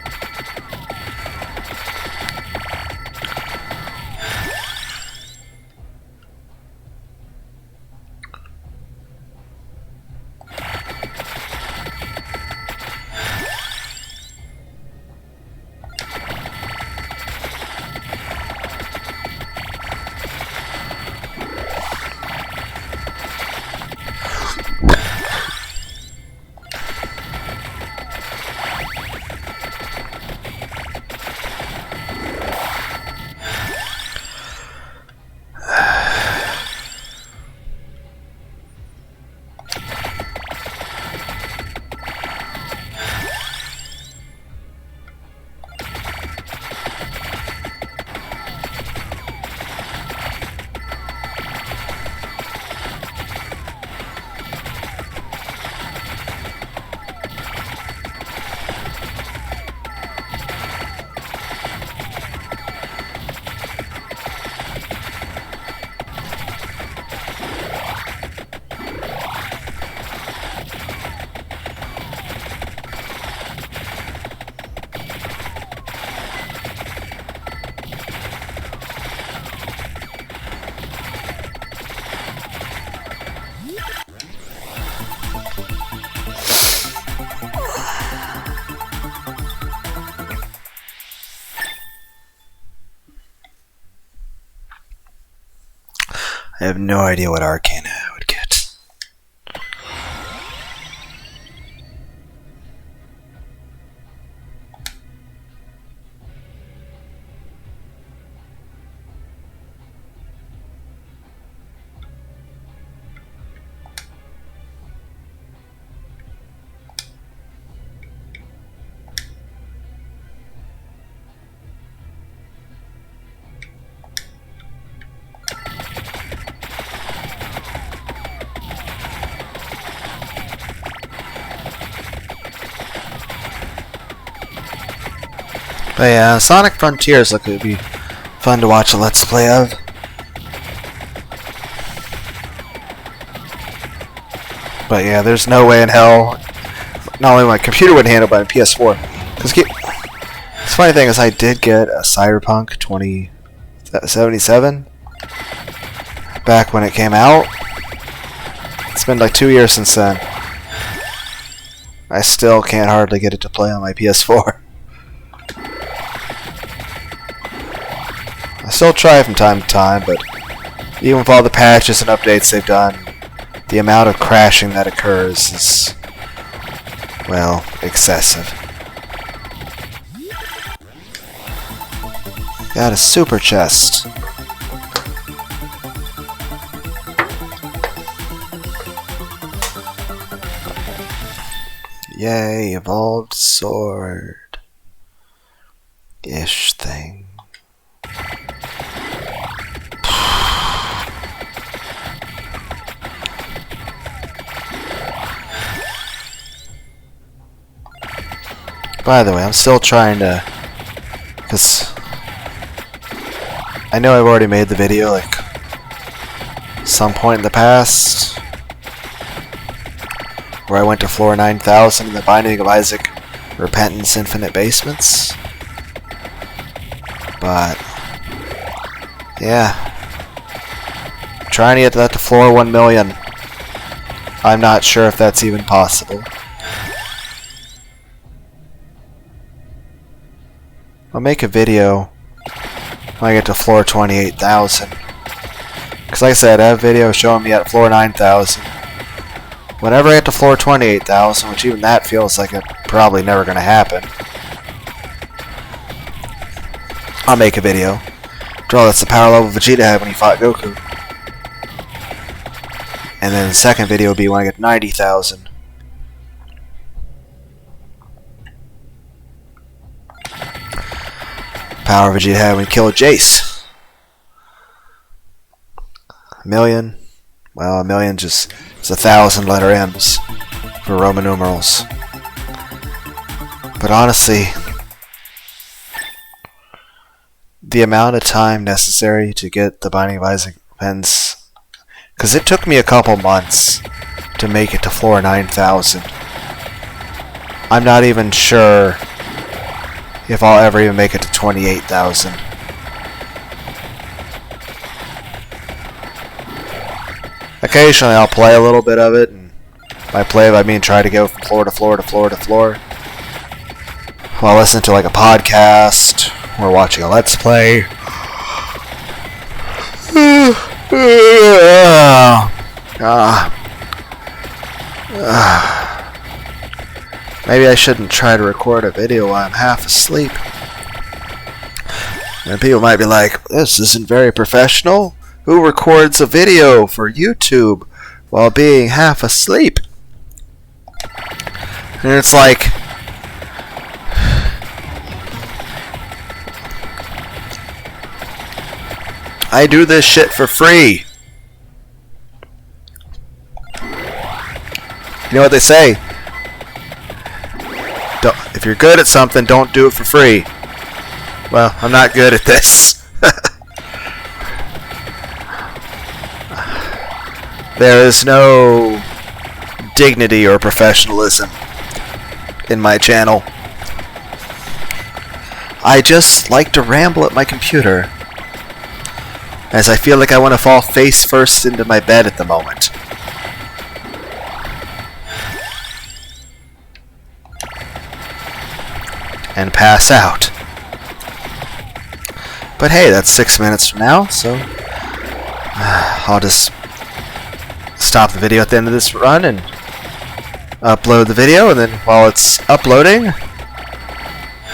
I have no idea what Arcana I would get. But yeah, Sonic Frontiers look like it would be fun to watch a Let's Play of. But yeah, there's no way in hell. Not only my computer would handle, but on PS4. Because the funny thing is, I did get a Cyberpunk 2077 back when it came out. It's been like 2 years since then. I still can't hardly get it to play on my PS4. I still try from time to time, but even with all the patches and updates they've done, the amount of crashing that occurs is, well, excessive. Got a super chest. Yay, evolved sword. Ish thing. By the way, I'm still trying to, because I know I've already made the video like some point in the past where I went to floor 9000 in the Binding of Isaac Repentance Infinite Basements. But yeah, trying to get that to floor 1,000,000. I'm not sure if that's even possible. I'll make a video when I get to floor 28,000. Because like I said, I have a video showing me at floor 9,000. Whenever I get to floor 28,000, which even that feels like it's probably never going to happen, I'll make a video. After all, that's the power level Vegeta had when he fought Goku. And then the second video will be when I get to 90,000. Power Vegeta had when he killed Jace. 1,000,000, Well, a million just is 1,000 letter M's for Roman numerals. But honestly, the amount of time necessary to get the Binding of Isaac pens, because it took me a couple months to make it to floor 9,000. I'm not even sure if I'll ever even make it to 28,000. Occasionally I'll play a little bit of it, and by play I mean try to go from floor to floor to floor to floor. While listening to like a podcast or watching a Let's Play. Maybe I shouldn't try to record a video while I'm half asleep. And people might be like, this isn't very professional. Who records a video for YouTube while being half asleep? And it's like, I do this shit for free. You know what they say? If you're good at something, don't do it for free. Well, I'm not good at this. There is no dignity or professionalism in my channel. I just like to ramble at my computer, as I feel like I want to fall face first into my bed at the moment. And pass out. But hey, that's 6 minutes from now, so I'll just stop the video at the end of this run and upload the video, and then while it's uploading,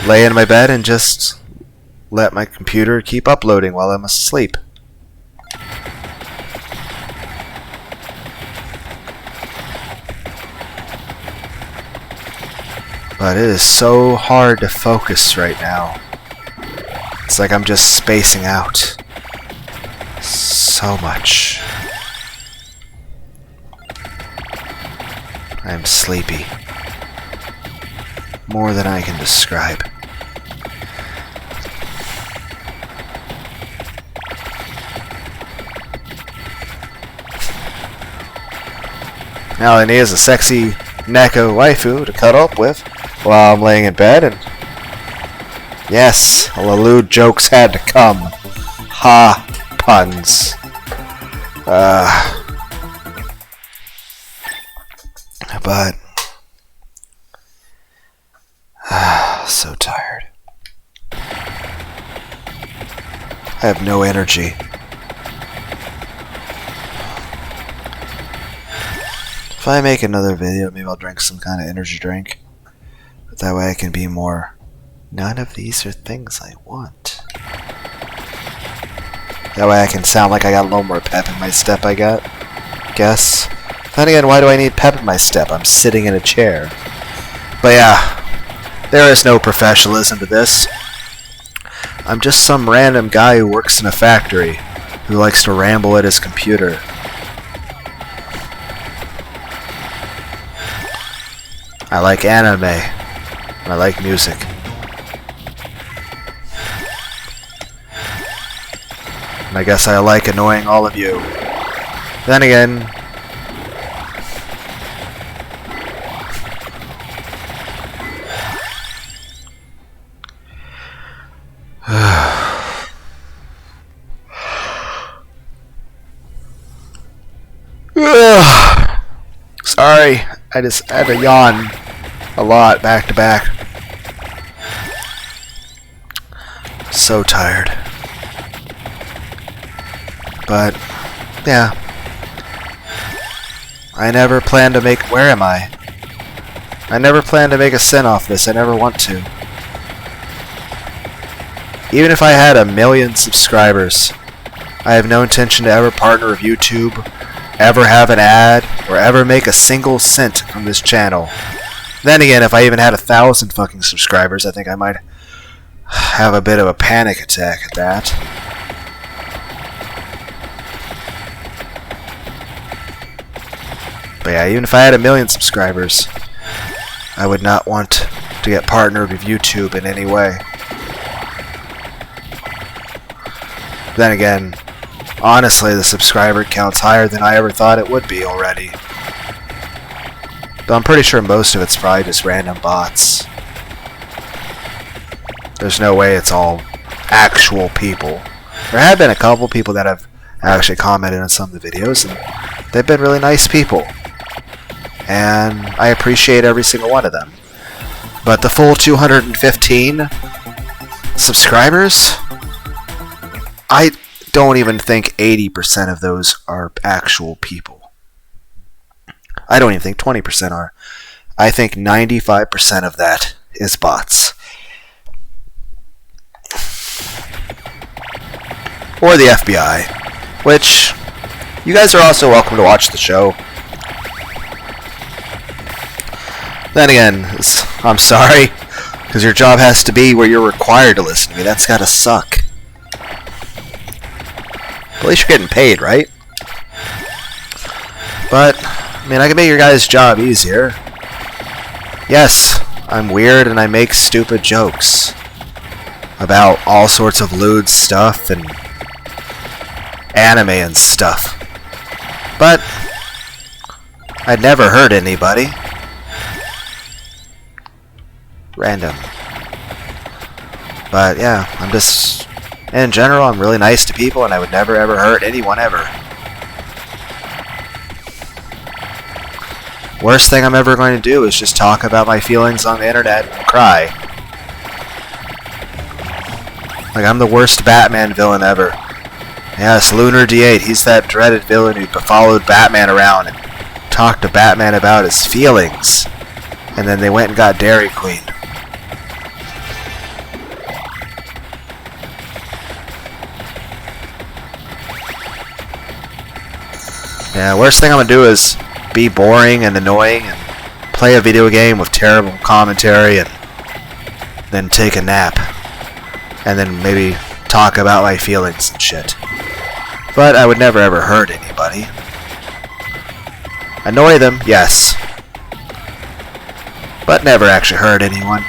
lay in my bed and just let my computer keep uploading while I'm asleep. But it is so hard to focus right now. It's like I'm just spacing out so much. I'm sleepy. More than I can describe. Now all I need is a sexy Neko waifu to cuddle up with while I'm laying in bed, and yes, all the lewd jokes had to come. Ha! Puns. But so tired. I have no energy. If I make another video, maybe I'll drink some kind of energy drink. But that way I can be more, none of these are things I want. That way I can sound like I got a little more pep in my step, I guess. Then again, why do I need pep in my step? I'm sitting in a chair. But yeah, there is no professionalism to this. I'm just some random guy who works in a factory who likes to ramble at his computer. I like anime. I like music. And I guess I like annoying all of you. Then again, sorry, I just had to yawn a lot back to back. So tired. But yeah, I never plan to make. Where am I? I never plan to make a cent off this. I never want to. Even if I had 1 million subscribers, I have no intention to ever partner with YouTube, ever have an ad, or ever make a single cent from this channel. Then again, if I even had 1,000 fucking subscribers, I think I might have a bit of a panic attack at that. But yeah, even if I had 1 million subscribers, I would not want to get partnered with YouTube in any way. Then again, honestly, the subscriber count's higher than I ever thought it would be already. But I'm pretty sure most of it's probably just random bots. There's no way it's all actual people. There have been a couple people that have actually commented on some of the videos, and they've been really nice people. And I appreciate every single one of them. But the full 215 subscribers, I don't even think 80% of those are actual people. I don't even think 20% are. I think 95% of that is bots. Or the FBI. Which, you guys are also welcome to watch the show. Then again, I'm sorry, because your job has to be where you're required to listen to me. That's gotta suck. At least you're getting paid, right? But, I mean, I can make your guys' job easier. Yes, I'm weird and I make stupid jokes about all sorts of lewd stuff and anime and stuff. But I'd never hurt anybody. Random. But yeah, I'm just, in general, I'm really nice to people and I would never ever hurt anyone ever. Worst thing I'm ever going to do is just talk about my feelings on the internet and cry. Like, I'm the worst Batman villain ever. Yes, Lunar D8, he's that dreaded villain who followed Batman around and talked to Batman about his feelings. And then they went and got Dairy Queen. Yeah, worst thing I'm gonna do is be boring and annoying and play a video game with terrible commentary and then take a nap. And then maybe talk about my feelings and shit. But I would never ever hurt anybody. Annoy them, yes. But never actually hurt anyone.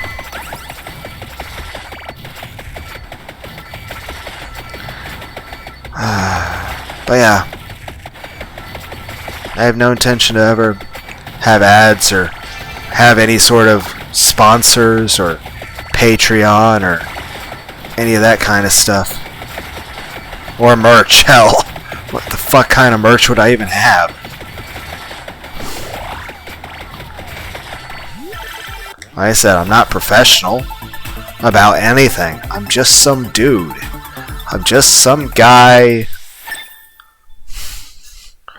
But yeah. I have no intention to ever have ads or have any sort of sponsors or Patreon or any of that kind of stuff. Or merch, hell. What the fuck kind of merch would I even have? Like I said, I'm not professional about anything. I'm just some dude. I'm just some guy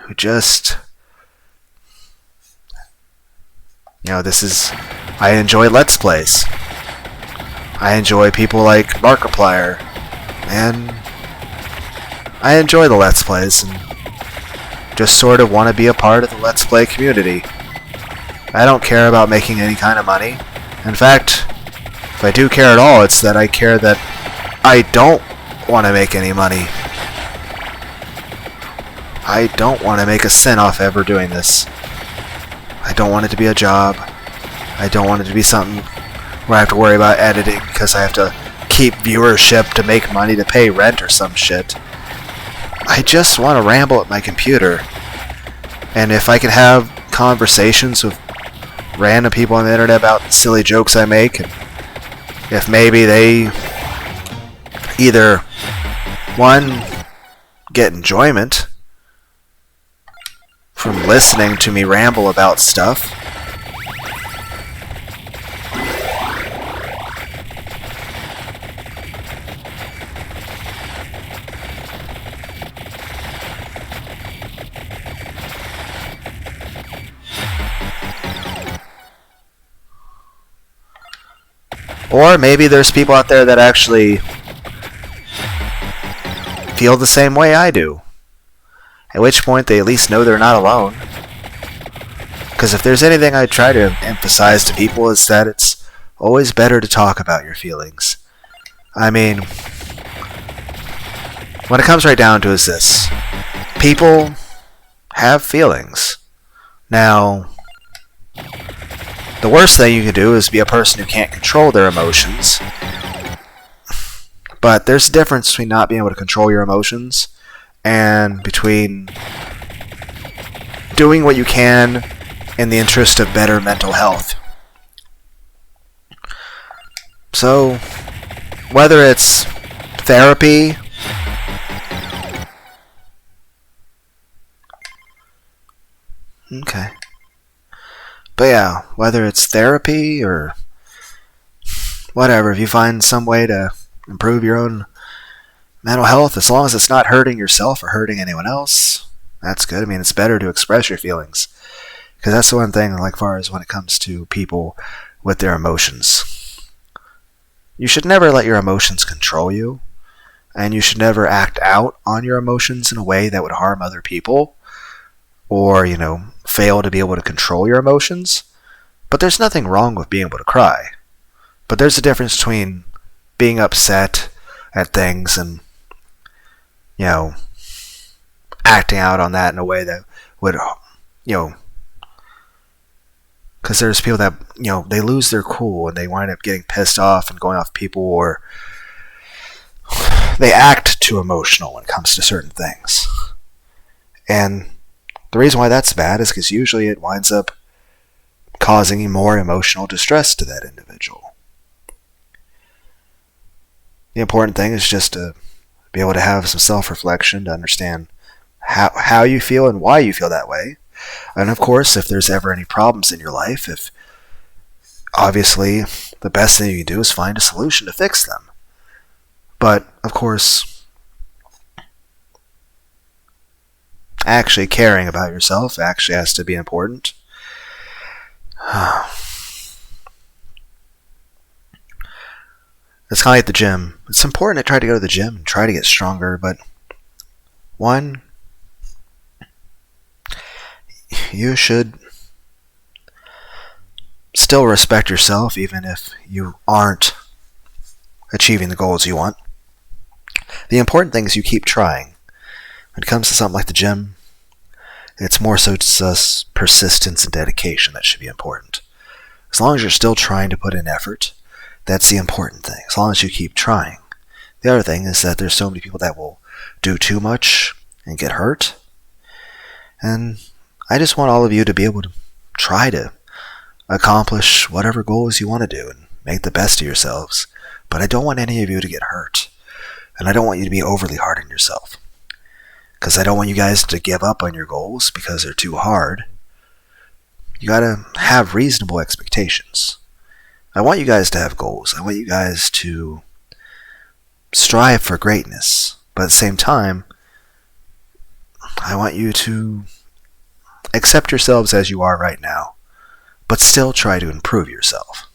who just... You know, I enjoy Let's Plays. I enjoy people like Markiplier. And I enjoy the Let's Plays and just sort of want to be a part of the Let's Play community. I don't care about making any kind of money. In fact, if I do care at all, it's that I care that I don't want to make any money. I don't want to make a cent off ever doing this. I don't want it to be a job. I don't want it to be something where I have to worry about editing because I have to keep viewership to make money to pay rent or some shit. I just want to ramble at my computer. And if I can have conversations with random people on the internet about silly jokes I make, and if maybe they either, one, get enjoyment from listening to me ramble about stuff, or maybe there's people out there that actually feel the same way I do. At which point they at least know they're not alone. Because if there's anything I try to emphasize to people, is that it's always better to talk about your feelings. I mean, when it comes right down to is this. People have feelings. Now, the worst thing you can do is be a person who can't control their emotions. But there's a difference between not being able to control your emotions and between doing what you can in the interest of better mental health. So, whether it's therapy, okay. But yeah, whether it's therapy or whatever, if you find some way to improve your own mental health, as long as it's not hurting yourself or hurting anyone else, that's good. I mean, it's better to express your feelings. Because that's the one thing, like far as when it comes to people with their emotions. You should never let your emotions control you. And you should never act out on your emotions in a way that would harm other people. Or, fail to be able to control your emotions. But there's nothing wrong with being able to cry. But there's a difference between being upset at things and, acting out on that in a way that would, because there's people that, they lose their cool and they wind up getting pissed off and going off people, or they act too emotional when it comes to certain things. And the reason why that's bad is because usually it winds up causing more emotional distress to that individual. The important thing is just to be able to have some self-reflection to understand how you feel and why you feel that way. And of course, if there's ever any problems in your life, if obviously the best thing you can do is find a solution to fix them. But of course, actually caring about yourself actually has to be important. It's kind of like the gym. It's important to try to go to the gym and try to get stronger, but one, you should still respect yourself even if you aren't achieving the goals you want. The important thing is you keep trying. When it comes to something like the gym, it's more so just persistence and dedication that should be important. As long as you're still trying to put in effort, that's the important thing. As long as you keep trying. The other thing is that there's so many people that will do too much and get hurt. And I just want all of you to be able to try to accomplish whatever goals you want to do and make the best of yourselves. But I don't want any of you to get hurt. And I don't want you to be overly hard on yourself. Because I don't want you guys to give up on your goals because they're too hard. You gotta have reasonable expectations. I want you guys to have goals. I want you guys to strive for greatness. But at the same time, I want you to accept yourselves as you are right now, but still try to improve yourself.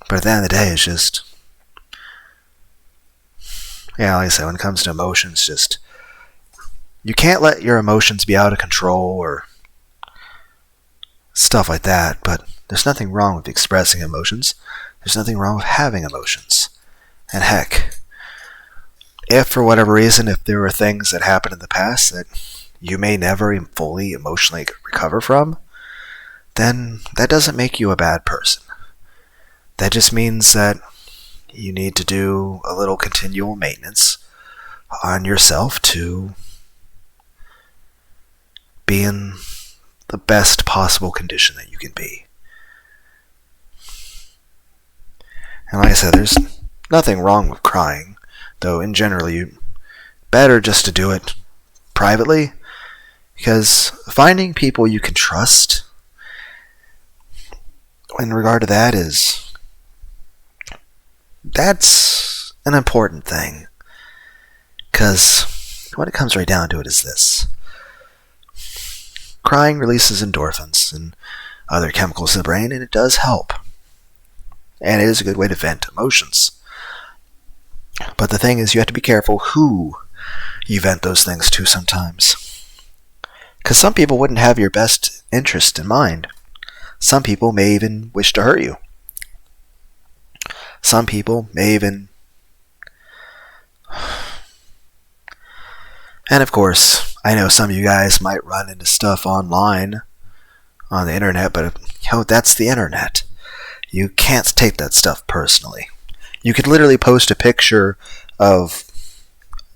But at the end of the day, it's just, like I said, when it comes to emotions, just, you can't let your emotions be out of control or stuff like that, but there's nothing wrong with expressing emotions. There's nothing wrong with having emotions. And heck, if for whatever reason, if there were things that happened in the past that you may never fully emotionally recover from, then that doesn't make you a bad person. That just means that you need to do a little continual maintenance on yourself to be in the best possible condition that you can be. And like I said, there's nothing wrong with crying, though in general you better just to do it privately, because finding people you can trust in regard to that that's an important thing. Because when it comes right down to it is this. Crying releases endorphins and other chemicals in the brain, and it does help. And it is a good way to vent emotions. But the thing is, you have to be careful who you vent those things to sometimes. Because some people wouldn't have your best interest in mind. Some people may even wish to hurt you. Some people may even... And of course, I know some of you guys might run into stuff online on the internet, but that's the internet. You can't take that stuff personally. You could literally post a picture of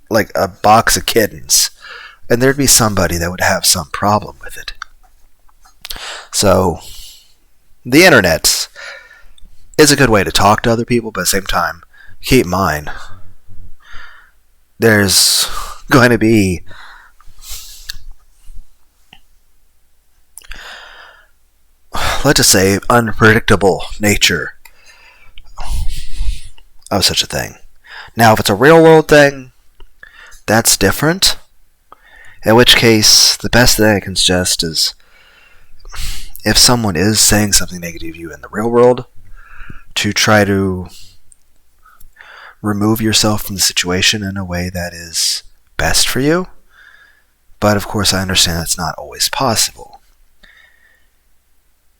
like a box of kittens, and there'd be somebody that would have some problem with it. So, the internet is a good way to talk to other people, but at the same time, keep in mind, there's going to be let's just say unpredictable nature of such a thing. Now, if it's a real world thing, that's different. In which case, the best thing I can suggest is if someone is saying something negative to you in the real world, to try to remove yourself from the situation in a way that is best for you. But of course, I understand that's not always possible.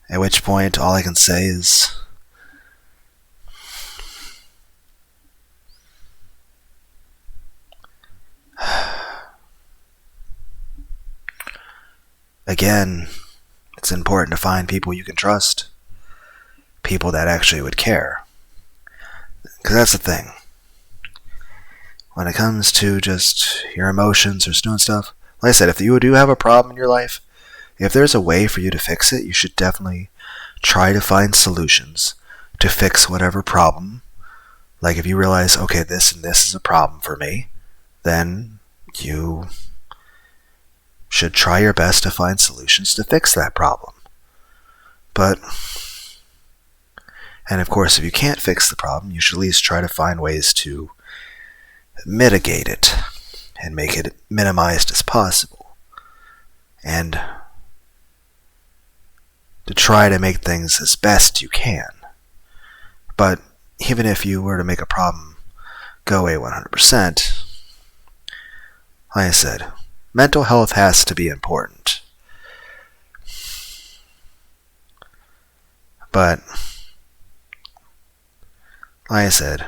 At which point, all I can say is, again, it's important to find people you can trust. People that actually would care. Because that's the thing. When it comes to just your emotions or doing stuff, like I said, if you do have a problem in your life, if there's a way for you to fix it, you should definitely try to find solutions to fix whatever problem. Like if you realize, okay, this and this is a problem for me, then you should try your best to find solutions to fix that problem. And of course, if you can't fix the problem, you should at least try to find ways to mitigate it and make it minimized as possible. And to try to make things as best you can. But even if you were to make a problem go away 100%, like I said, mental health has to be important. But, like I said,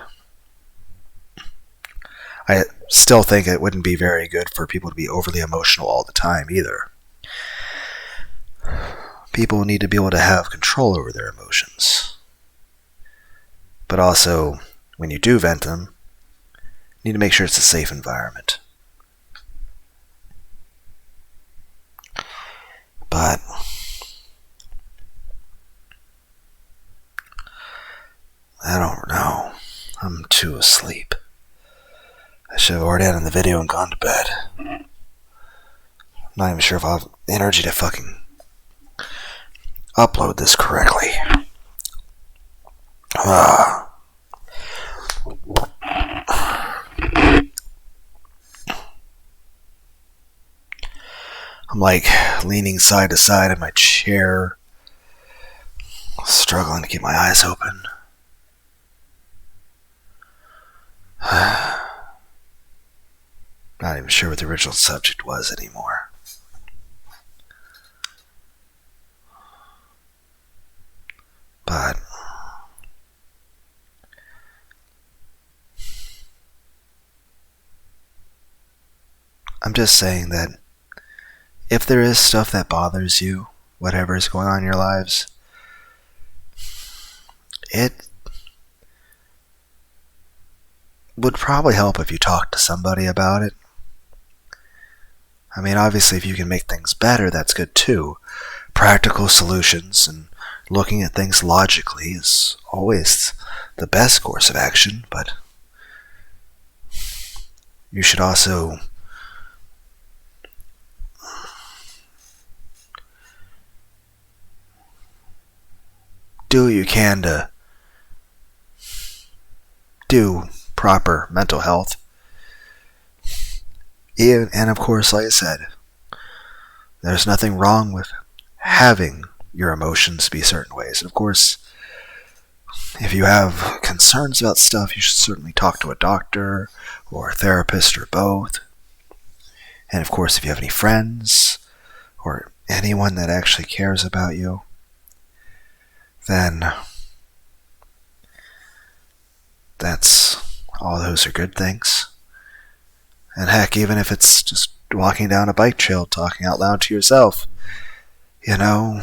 I still think it wouldn't be very good for people to be overly emotional all the time either. People need to be able to have control over their emotions. But also, when you do vent them, you need to make sure it's a safe environment. But I don't know. I'm too asleep. I should have already ended the video and gone to bed. I'm not even sure if I'll have energy to fucking upload this correctly. I'm like leaning side to side in my chair, struggling to keep my eyes open. Not even sure what the original subject was anymore. But I'm just saying that if there is stuff that bothers you, whatever is going on in your lives, it would probably help if you talked to somebody about it. I mean, obviously, if you can make things better, that's good too. Practical solutions and looking at things logically is always the best course of action, but you should also do what you can to do proper mental health. And of course, like I said, there's nothing wrong with having your emotions be certain ways. And of course, if you have concerns about stuff, you should certainly talk to a doctor or a therapist or both. And of course, if you have any friends or anyone that actually cares about you, then all those are good things. And heck, even if it's just walking down a bike trail talking out loud to yourself. You know,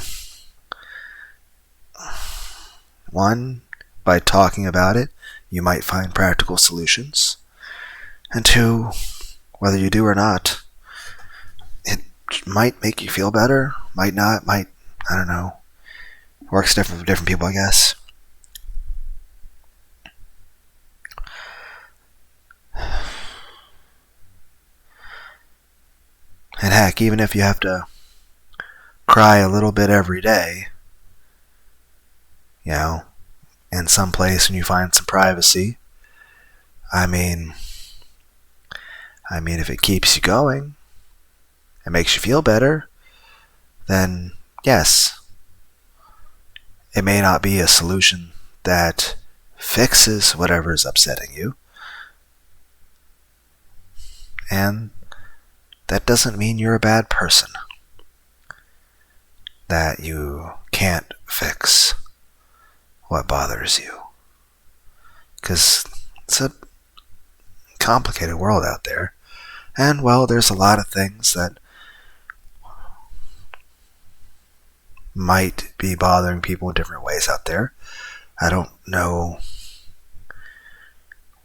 one, by talking about it, you might find practical solutions. And two, whether you do or not, it might make you feel better, might not, I don't know. Works different for different people, I guess. And heck, even if you have to cry a little bit every day, in some place and you find some privacy, I mean, if it keeps you going, it makes you feel better, then yes, it may not be a solution that fixes whatever is upsetting you, and that doesn't mean you're a bad person, that you can't fix what bothers you. Because it's a complicated world out there. And, well, there's a lot of things that might be bothering people in different ways out there. I don't know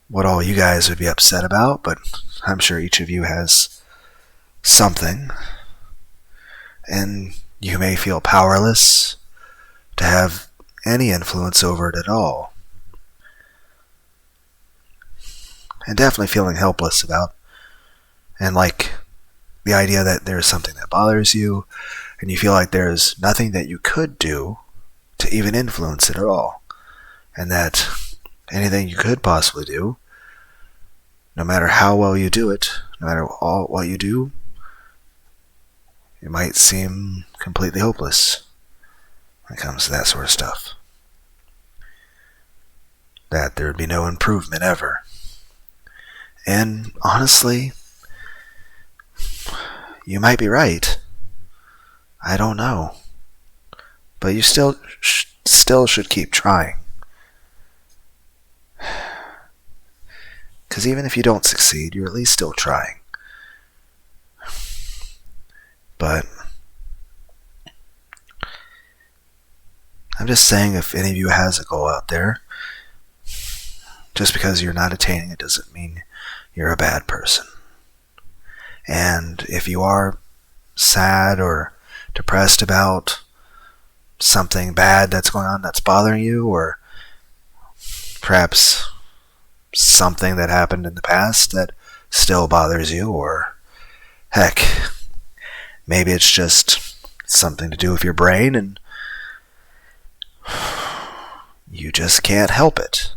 what all you guys would be upset about, but I'm sure each of you has something. And you may feel powerless to have any influence over it at all. And definitely feeling helpless about, and like the idea that there's something that bothers you, and you feel like there's nothing that you could do to even influence it at all. And that anything you could possibly do, no matter how well you do it, no matter what you do, it might seem completely hopeless when it comes to that sort of stuff. That there would be no improvement ever. And honestly, you might be right. I don't know. But you still should keep trying. Because even if you don't succeed, you're at least still trying. But I'm just saying, if any of you has a goal out there, just because you're not attaining it doesn't mean you're a bad person. And if you are sad or depressed about something bad that's going on that's bothering you, or perhaps something that happened in the past that still bothers you, or heck, maybe it's just something to do with your brain and you just can't help it.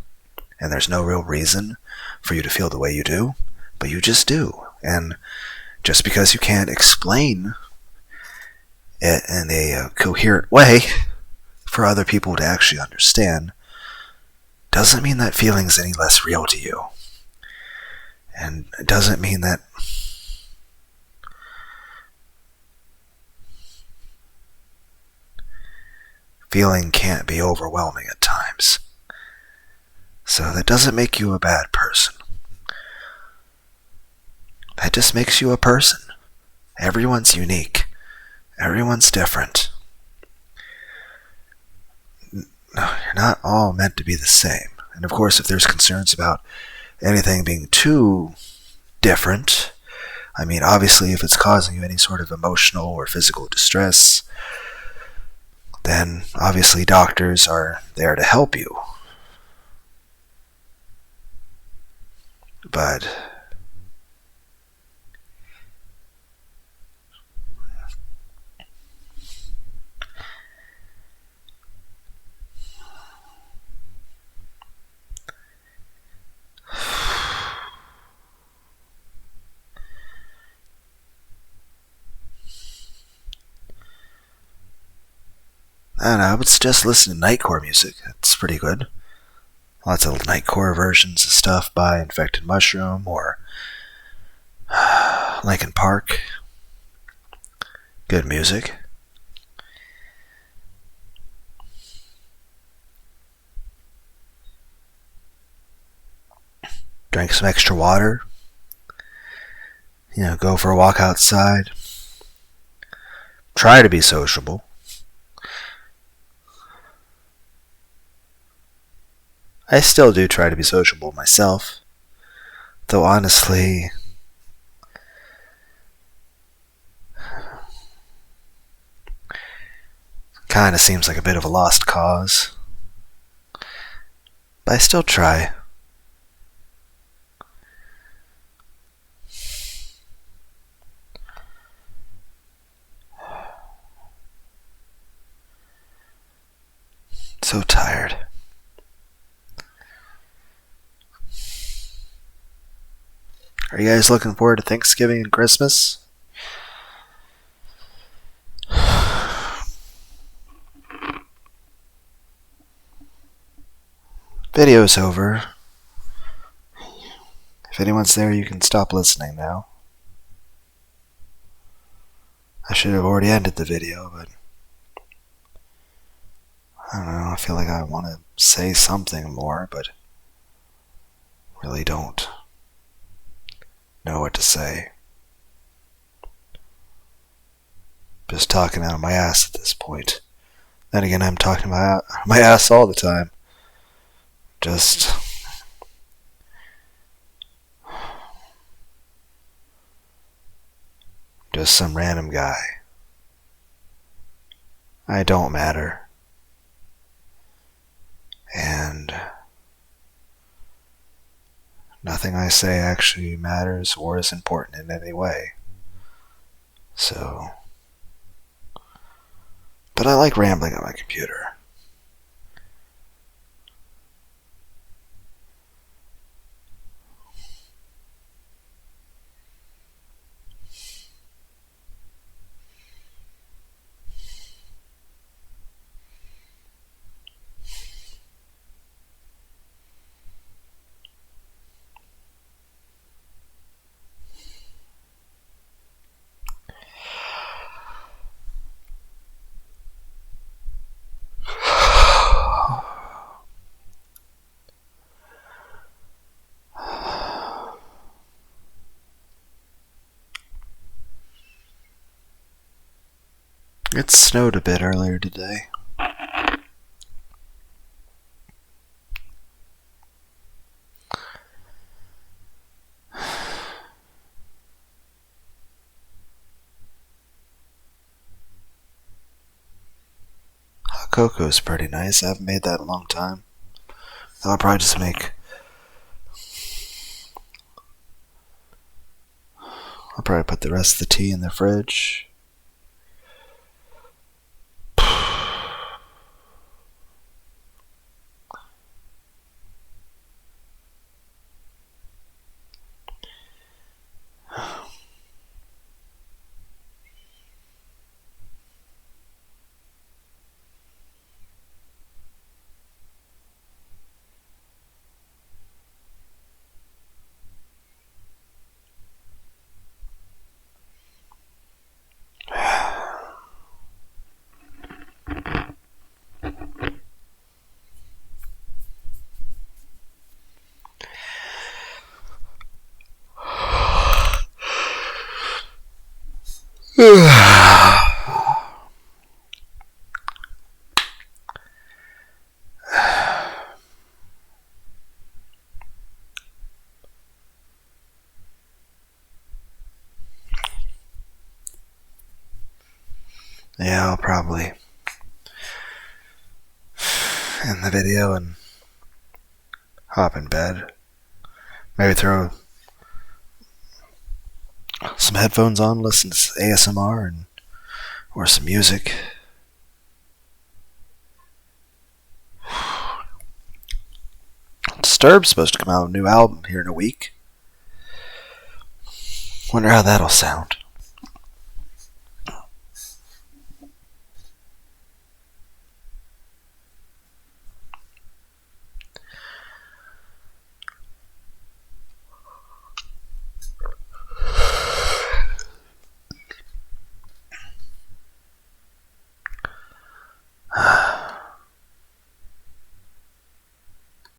And there's no real reason for you to feel the way you do, but you just do. And just because you can't explain it in a coherent way for other people to actually understand, doesn't mean that feeling's any less real to you. And it doesn't mean that feeling can't be overwhelming at times. So that doesn't make you a bad person. That just makes you a person. Everyone's unique. Everyone's different. No, you're not all meant to be the same. And of course, if there's concerns about anything being too different, I mean, obviously, if it's causing you any sort of emotional or physical distress, then obviously doctors are there to help you. But I don't know, I would suggest listening to nightcore music. It's pretty good. Lots of nightcore versions of stuff by Infected Mushroom or Linkin Park. Good music. Drink some extra water. Go for a walk outside. Try to be sociable. I still do try to be sociable myself. Though honestly, kinda seems like a bit of a lost cause. But I still try. So tired. Are you guys looking forward to Thanksgiving and Christmas? Video's over. If anyone's there, you can stop listening now. I should have already ended the video, but I don't know, I feel like I want to say something more, but really don't know what to say. Just talking out of my ass at this point. Then again, I'm talking about my ass all the time. Just some random guy. I don't matter. And nothing I say actually matters or is important in any way. So, but I like rambling on my computer. It snowed a bit earlier today. Hot cocoa's pretty nice. I haven't made that in a long time. I'll probably just I'll probably put the rest of the tea in the fridge. Yeah, I'll probably end the video and hop in bed. Maybe throw some headphones on, listen to ASMR or some music. Disturbed's supposed to come out with a new album here in a week. Wonder how that'll sound.